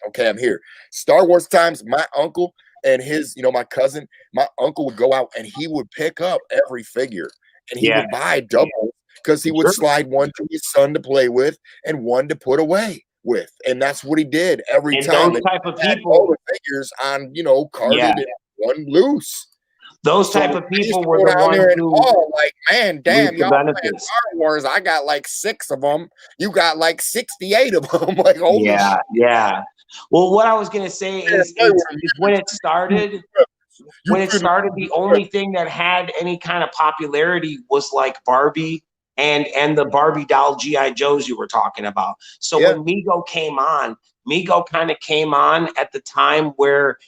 Okay, I'm here. Star Wars times. My uncle and his, my cousin, my uncle would go out and he would pick up every figure and he would buy doubles because he would slide one to his son to play with and one to put away. with, and that's what he did every And time. those And type of he had people, all the figures on, you know, carded and one loose. those So type of I used people to were go the down ones there and who all like, man, damn, reap the y'all playing benefits. Star Wars. I got like 6 of them. You got like 68 of them. Like, holy shit. Yeah. Well, what I was gonna say is when it started. When it started, the only thing that had any kind of popularity was like Barbie and the Barbie doll GI Joes you were talking about. So when Mego came on, Mego kind of came on at the time where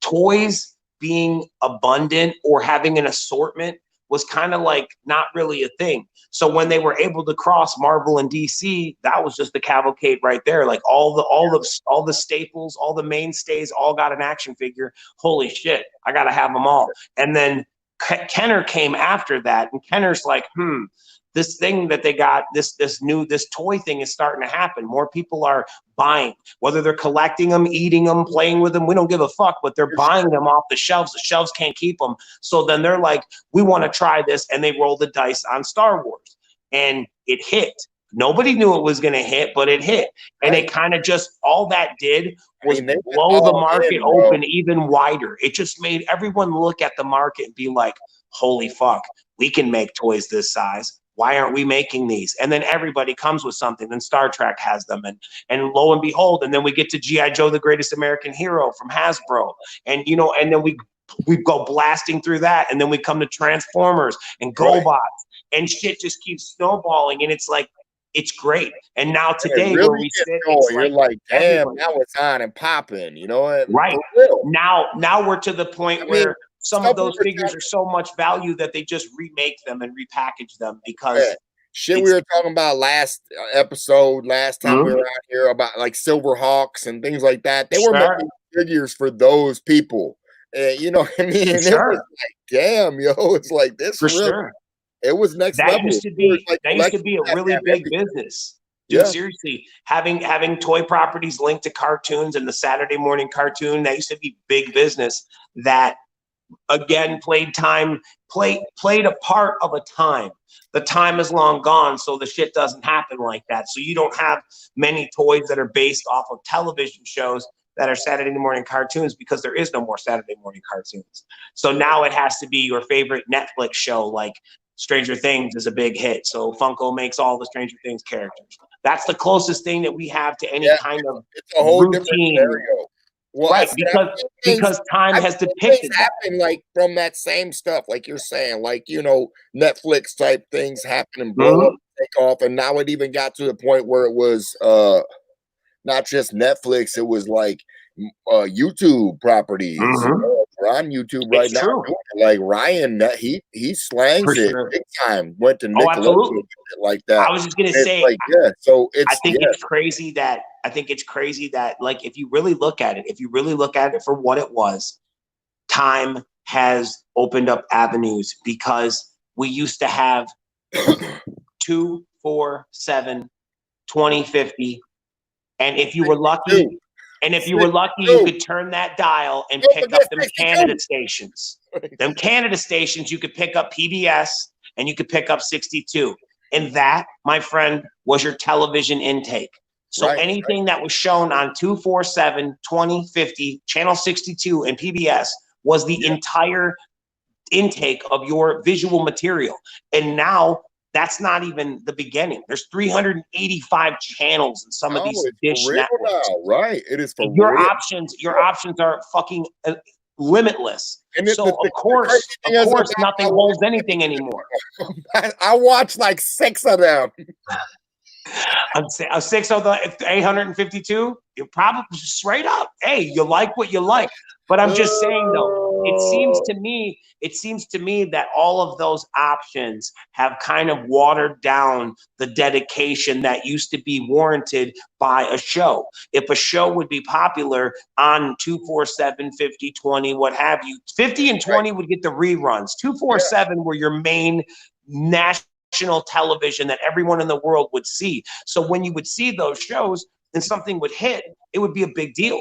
toys being abundant or having an assortment was kind of like not really a thing. So when they were able to cross Marvel and DC, that was just the cavalcade right there. Like all the staples, all the mainstays, all got an action figure. Holy shit, I gotta have them all. And then Kenner came after that, and Kenner's like, this thing that they got, this toy thing is starting to happen. More people are buying, whether they're collecting them, eating them, playing with them. We don't give a fuck, but they're buying them off the shelves. The shelves can't keep them. So then they're like, we want to try this. And they roll the dice on Star Wars. And it hit. Nobody knew it was going to hit, but it hit. And it kind of just, all that did was blow the market open even wider. It just made everyone look at the market and be like, holy fuck, we can make toys this size. Why aren't we making these? And then everybody comes with something. Then Star Trek has them, and lo and behold, and then we get to GI Joe, the Greatest American Hero from Hasbro, and and then we go blasting through that, and then we come to Transformers and GoBots, and shit just keeps snowballing, and it's like, it's great. And now today, really, where we sit, you're like, damn, now it's on and popping, you know? Right. Now we're to the point where some of those figures are so much value that they just remake them and repackage them because shit we were talking about last episode, last time we were out here about like Silver Hawks and things like that. They were making figures for those people. You know what I mean? And it was like, damn, yo, it's like this for really, sure. It was next level. Used to be a really big business. Dude, seriously, having toy properties linked to cartoons and the Saturday morning cartoon, that used to be big business that, again, played a part of a time. The time is long gone, so the shit doesn't happen like that. So you don't have many toys that are based off of television shows that are Saturday morning cartoons because there is no more Saturday morning cartoons. So now it has to be your favorite Netflix show, like Stranger Things is a big hit. So Funko makes all the Stranger Things characters. That's the closest thing that we have to any kind of it's a whole routine. Different scenario. Well, right, because time has depicted that. Happen like from that same stuff, like you're saying, like, you know, Netflix type things happen and blow up, take off, and now it even got to the point where it was not just Netflix, it was like YouTube properties. We're on YouTube right now. True. Like Ryan, he slangs it big time. Went to Nickelodeon like that. I was just gonna say, like, so it's. I think it's crazy that like if you really look at it for what it was, time has opened up avenues because we used to have 2, 4, 7, 20, 50, and if you were lucky. And if you were lucky, you could turn that dial and pick up them Canada stations. Them Canada stations, you could pick up PBS and you could pick up 62. And that, my friend, was your television intake. So anything that was shown on 247, 20, 50, Channel 62, and PBS was the entire intake of your visual material. And now that's not even the beginning. There's 385 channels in some of these dish networks. Right. It is for your real. Your options are fucking limitless. And so of course, nothing holds anything anymore. I watched like 6 of them. 6 of the 852. You're probably straight up. Hey, you like what you like. But I'm just saying though, it seems to me that all of those options have kind of watered down the dedication that used to be warranted by a show. If a show would be popular on 247, 50, 20, what have you, 50 and 20 would get the reruns. 247 were your main national television that everyone in the world would see. So when you would see those shows and something would hit, it would be a big deal.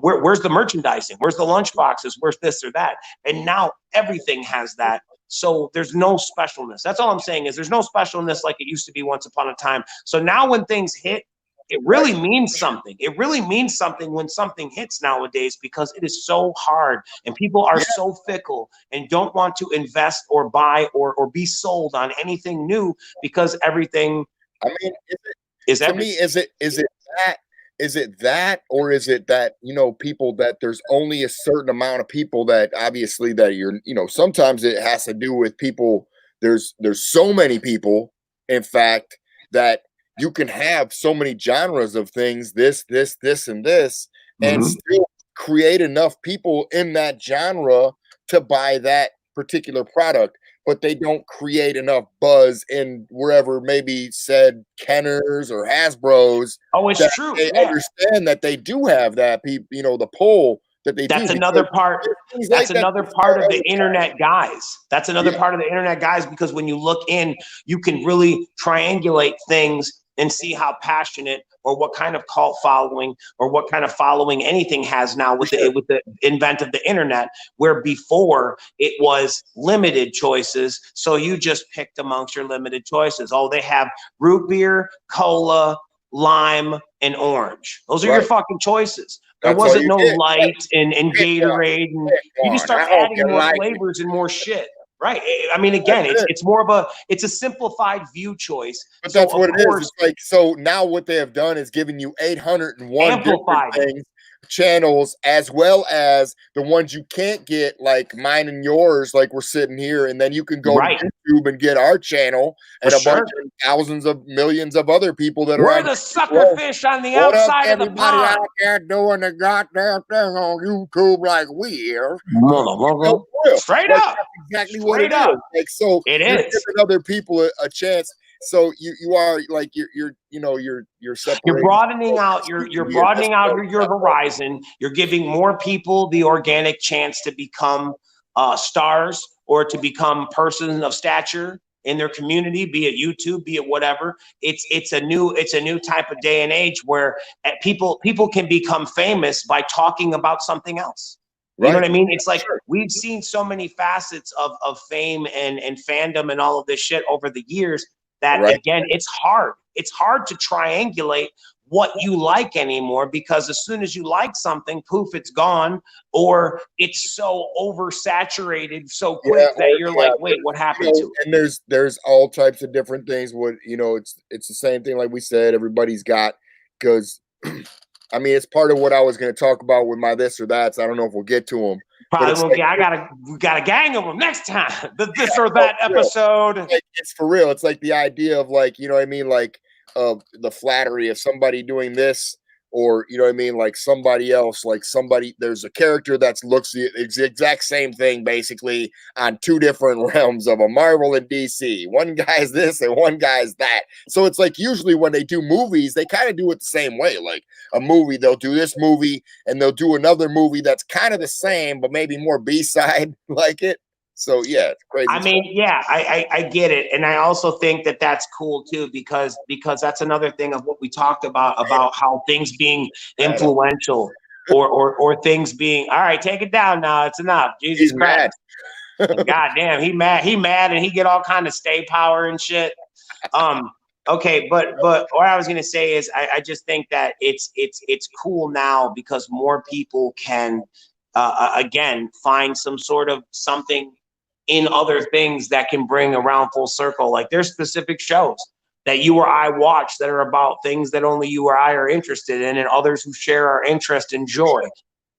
Where's the merchandising? Where's the lunch boxes? Where's this or that? And now everything has that. So there's no specialness. That's all I'm saying is there's no specialness like it used to be once upon a time. So now when things hit, it really means something. It really means something when something hits nowadays, because it is so hard and people are so fickle and don't want to invest or buy or be sold on anything new, because everything, I mean, is to me, is it that, or is it that, you know, people, that there's only a certain amount of people that obviously that you're, you know, sometimes it has to do with people. There's so many people, in fact, that you can have so many genres of things, this, and this, and still create enough people in that genre to buy that particular product, but they don't create enough buzz in wherever, maybe said Kenners or Hasbro's. Oh, it's true. They understand that they do have that, people, you know, the pull that they that's do. Another part. That's another part of the internet guys. That's another Yeah. part of the internet guys, because when you look in, you can really triangulate things and see how passionate or what kind of cult following or what kind of following anything has now with the invent of the internet, where before it was limited choices. So you just picked amongst your limited choices. Oh, they have root beer, cola, lime, and orange. Those are your fucking choices. There That's wasn't all no you did. light and Gatorade, and you just start adding more flavors and more shit. Right. I mean, again, it's more of a simplified view choice. But so that's what of it course, is. It's like, so now what they have done is given you 801 different things, channels, as well as the ones you can't get, like mine and yours, like we're sitting here, and then you can go to YouTube and get our channel and a bunch of thousands of millions of other people that we're are on the sucker fish on the outside of the everybody pond. out there doing the goddamn thing on YouTube like we are. Straight up. That's exactly what it is. Like, so it you're is giving other people a chance. So you are like you're you know you're separating. You're broadening out you're broadening out your horizon. You're giving more people the organic chance to become stars or to become persons of stature in their community, be it YouTube, be it whatever. It's a new type of day and age where people can become famous by talking about something else. You know what I mean? It's like we've seen so many facets of fame and fandom and all of this shit over the years that, again, it's hard. It's hard to triangulate what you like anymore, because as soon as you like something, poof, it's gone, or it's so oversaturated so quick that you're like, wait, what happened to it? And there's all types of different things. What, you know, it's the same thing, like we said, everybody's got, because I mean, it's part of what I was going to talk about with my this or that. So I don't know if we'll get to them. Probably won't get. We got a gang of them next time. The this or that episode. Like, it's for real. It's like the idea of, like, you know what I mean, like the flattery of somebody doing this, or, you know what I mean, like somebody else, like somebody, there's a character that looks the exact same thing basically on two different realms of a Marvel and DC. One guy is this and one guy is that. So it's like, usually when they do movies, they kind of do it the same way. Like a movie, they'll do this movie and they'll do another movie that's kind of the same, but maybe more B-side like it. So yeah, it's crazy. I mean, yeah, I get it, and I also think that that's cool too, because that's another thing of what we talked about how things being influential or things being, all right, take it down now, it's enough. Jesus Christ, God damn, he mad, and he get all kind of stay power and shit. Okay, but what I was gonna say is I just think that it's cool now because more people can again find some sort of something in other things that can bring around full circle. Like there's specific shows that you or I watch that are about things that only you or I are interested in, and others who share our interest enjoy.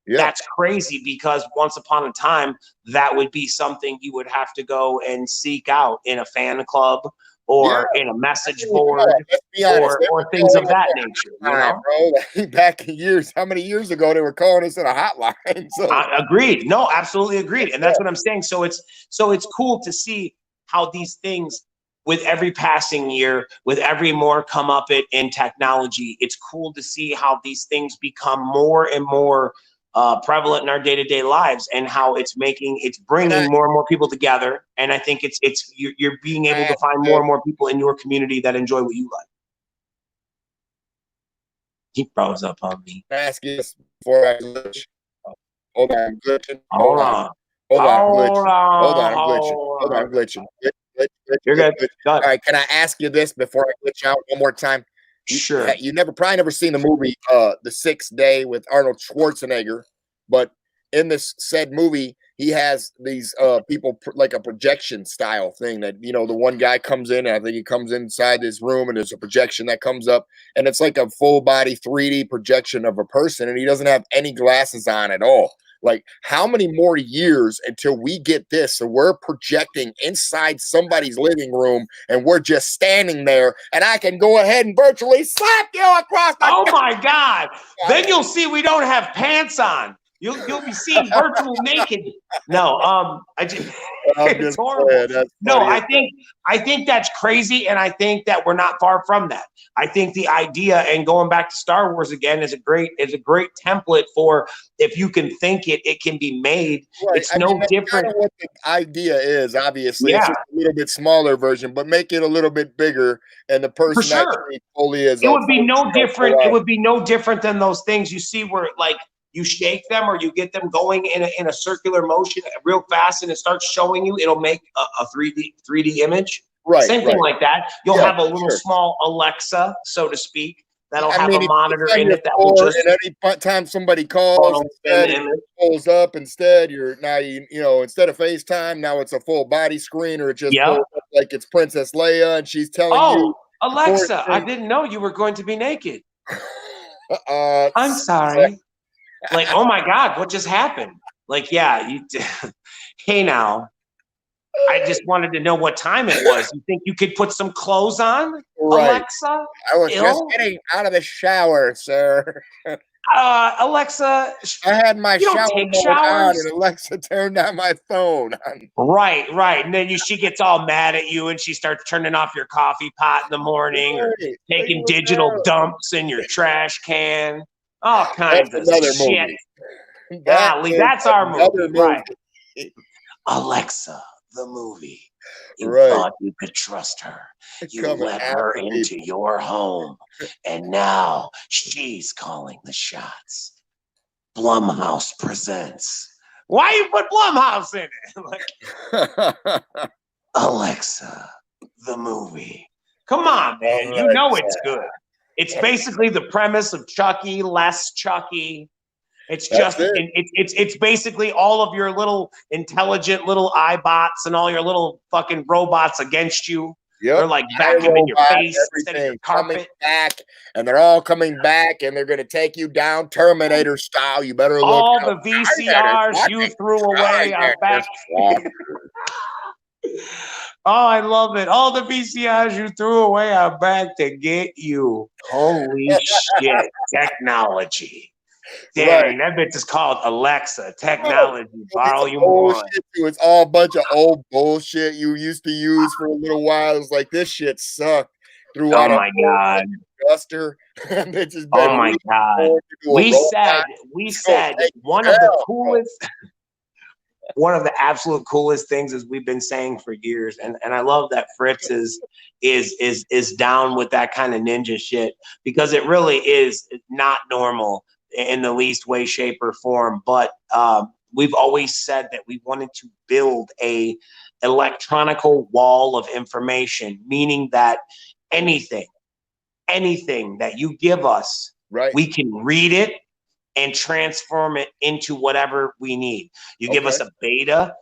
Yeah. That's crazy, because once upon a time, that would be something you would have to go and seek out in a fan club or in a message board or things of that nature. You know? Bro, back in years, how many years ago they were calling us in a hotline? So. Agreed. No, absolutely agreed. And that's what I'm saying. So it's cool to see how these things, with every passing year, with every more come up in technology, it's cool to see how these things become more and more prevalent in our day-to-day lives, and how it's bringing more and more people together. And I think you're being able to find more and more people in your community that enjoy what you like. He froze up on me. Ask you this before I glitch. Hold on, I'm glitching. Hold on, I'm glitching. You're good. All right, can I ask you this before I glitch out one more time? Sure. You probably never seen the movie The Sixth Day with Arnold Schwarzenegger, but in this said movie, he has these people like a projection style thing that, you know, the one guy comes in, and I think he comes inside this room and there's a projection that comes up, and it's like a full body 3D projection of a person, and he doesn't have any glasses on at all. Like, how many more years until we get this? So we're projecting inside somebody's living room, and we're just standing there, and I can go ahead and virtually slap you across the. Oh my God! Then you'll see we don't have pants on. You'll be seeing virtual naked. No, it's horrible. No, I think that's crazy, and I think that we're not far from that. I think the idea, and going back to Star Wars again, is a great template for, if you can think it, it can be made. Right. It's no different. Kind of what the idea is, obviously. It's just a little bit smaller version, but make it a little bit bigger, and the person actually fully is. It would be no different. It would be no different than those things you see where, like, you shake them or you get them going in a circular motion real fast, and it starts showing you. It'll make a 3D image. Right. Same thing like that. You'll have a little small Alexa, so to speak, that'll have a monitor in it that will just. And any time somebody calls, instead it pulls up. Instead, you know, instead of FaceTime, now it's a full body screen, or it just pulls up like it's Princess Leia, and she's telling you. Alexa, I didn't know you were going to be naked. I'm sorry. Like, oh my God, what just happened? Like, yeah, hey now, I just wanted to know what time it was. You think you could put some clothes on, Alexa? I was just getting out of the shower, sir. Alexa, I had my shower mode on, and Alexa turned on my phone. Right. And then she gets all mad at you, and she starts turning off your coffee pot in the morning, or taking digital dumps in your trash can. All kinds of shit. Golly, that's our movie, right? Alexa, the movie. You thought you could trust her. You let her into your home, and now she's calling the shots. Blumhouse presents. Why you put Blumhouse in it? Alexa, the movie. Come on, man. You know it's good. It's basically the premise of Chucky, less Chucky. It's just it's basically all of your little intelligent little iBots and all your little fucking robots against you. They're like vacuuming in your face instead of your carpet. Coming back, and they're all coming back, and they're gonna take you down Terminator style. You better look. All the VCRs you threw away are back. Oh, I love it. All the VCRs you threw away are back to get you. Holy shit. Technology. Damn, that bitch is called Alexa. Technology. Volume 1. It's all a bunch of old bullshit you used to use for a little while. It's like, this shit sucked. Oh my God. Duster. Oh my God. We said one of the coolest. One of the absolute coolest things is we've been saying for years, and I love that Fritz is down with that kind of ninja shit, because it really is not normal in the least way, shape, or form. But we've always said that we wanted to build a electronical wall of information, meaning that anything that you give us, we can read it and transform it into whatever we need. You give us a beta,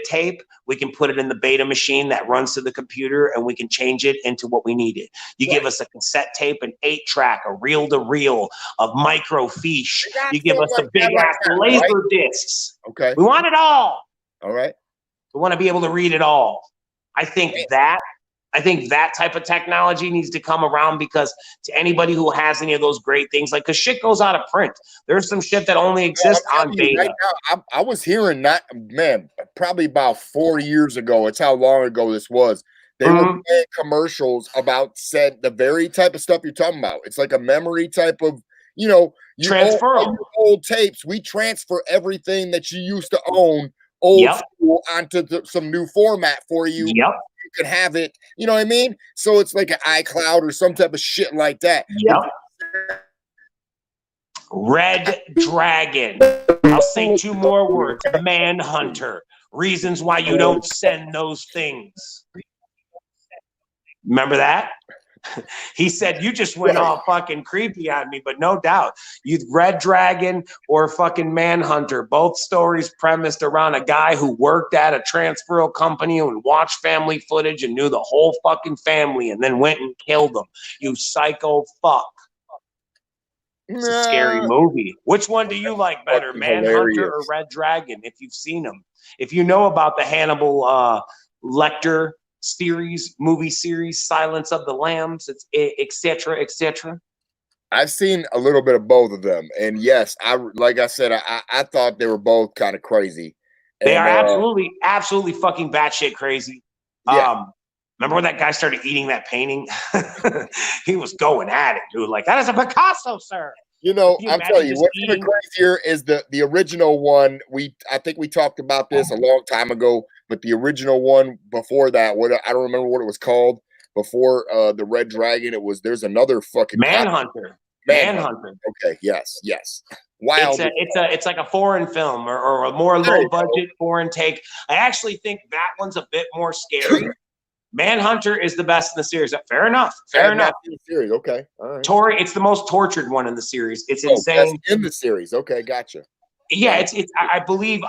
tape, we can put it in the beta machine that runs to the computer, and we can change it into what we need it. You give us a cassette tape, an 8-track, a reel-to-reel of microfiche. You give us the big-ass laser discs. Okay. We want it all. All right. We want to be able to read it all. I think that type of technology needs to come around, because to anybody who has any of those great things, like, because shit goes out of print. There's some shit that only exists on beta. Right now, I was hearing that, man, probably about 4 years ago. It's how long ago this was. They were playing commercials about the very type of stuff you're talking about. It's like a memory type of, you transfer old tapes. We transfer everything that you used to own old school onto some new format for you. Yep. You can have it, you know what I mean? So it's like an iCloud or some type of shit like that. Yep. Red Dragon. I'll say 2 more words. Manhunter. Reasons why you don't send those things. Remember that? He said, you just went all fucking creepy on me, but no doubt. You Red Dragon or fucking Manhunter, both stories premised around a guy who worked at a transferal company and watched family footage and knew the whole fucking family and then went and killed them. You psycho fuck. It's a scary movie. Which one do you like better, Manhunter or Red Dragon, if you've seen them? If you know about the Hannibal Lecter movie series, Silence of the Lambs, it's etc. etc. I've seen a little bit of both of them, and yes, like I said, I thought they were both kind of crazy. They are absolutely fucking batshit crazy. Yeah. Remember when that guy started eating that painting? He was going at it, dude. Like, that is a Picasso, sir. You know, I'm telling you, what's even crazier is the original one. I think we talked about this a long time ago, but the original one before that, I don't remember what it was called before the Red Dragon. There's another fucking Manhunter. Manhunter. Okay, yes. Wild. It's like a foreign film or a more low budget foreign take. I actually think that one's a bit more scary. Manhunter is the best in the series. Fair enough. Fair enough. In the series. Okay. All right. It's the most tortured one in the series. It's insane. In the series. Okay, gotcha. Yeah, I believe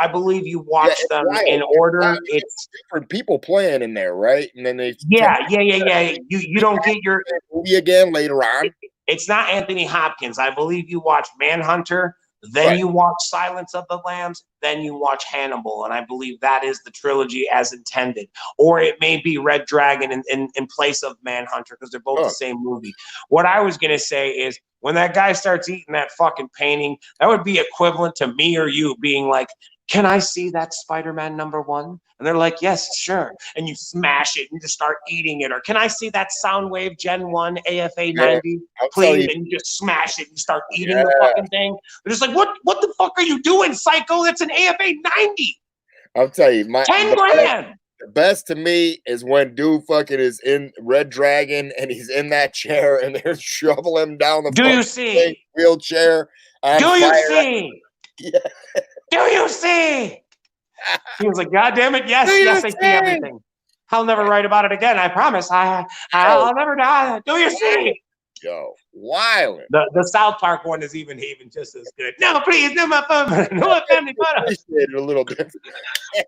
you watch them in order. It's different people playing in there, right? And then they You don't get your movie again later on. It's not Anthony Hopkins. I believe you watch Manhunter, then you watch Silence of the Lambs, then you watch Hannibal, and I believe that is the trilogy as intended. Or it may be Red Dragon in place of Manhunter because they're both the same movie. What I was gonna say is, when that guy starts eating that fucking painting, that would be equivalent to me or you being like, can I see that Spider-Man #1? And they're like, yes, sure. And you smash it and just start eating it. Or can I see that Soundwave Gen 1 AFA 90, please? And you just smash it and start eating the fucking thing. They're just like, what the fuck are you doing, psycho? That's an AFA 90. I'll tell you, 10 grand. The best to me is when dude fucking is in Red Dragon and he's in that chair and they're shoveling him down the wheelchair. Do you see? Yeah. Do you see? He was like, God damn it, yes, I see everything. I'll never write about it again. I promise. I'll never die. Do you see? Yo, wild. The South Park one is even just as good. No, please, no, my phone. No, family photo. Appreciate it a little bit.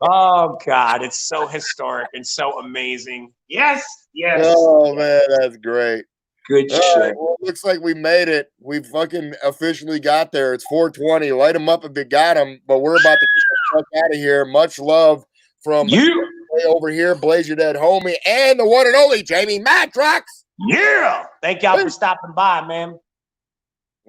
Oh God, it's so historic and so amazing. Yes. Oh man, that's great. Good shit. Right, well, it looks like we made it. We fucking officially got there. It's 4:20. Light them up if you got them. But we're about to get the fuck out of here. Much love from you way over here, Blaze Your Dead homie, and the one and only Jamie Madrox. Yeah. Thank y'all for stopping by, man.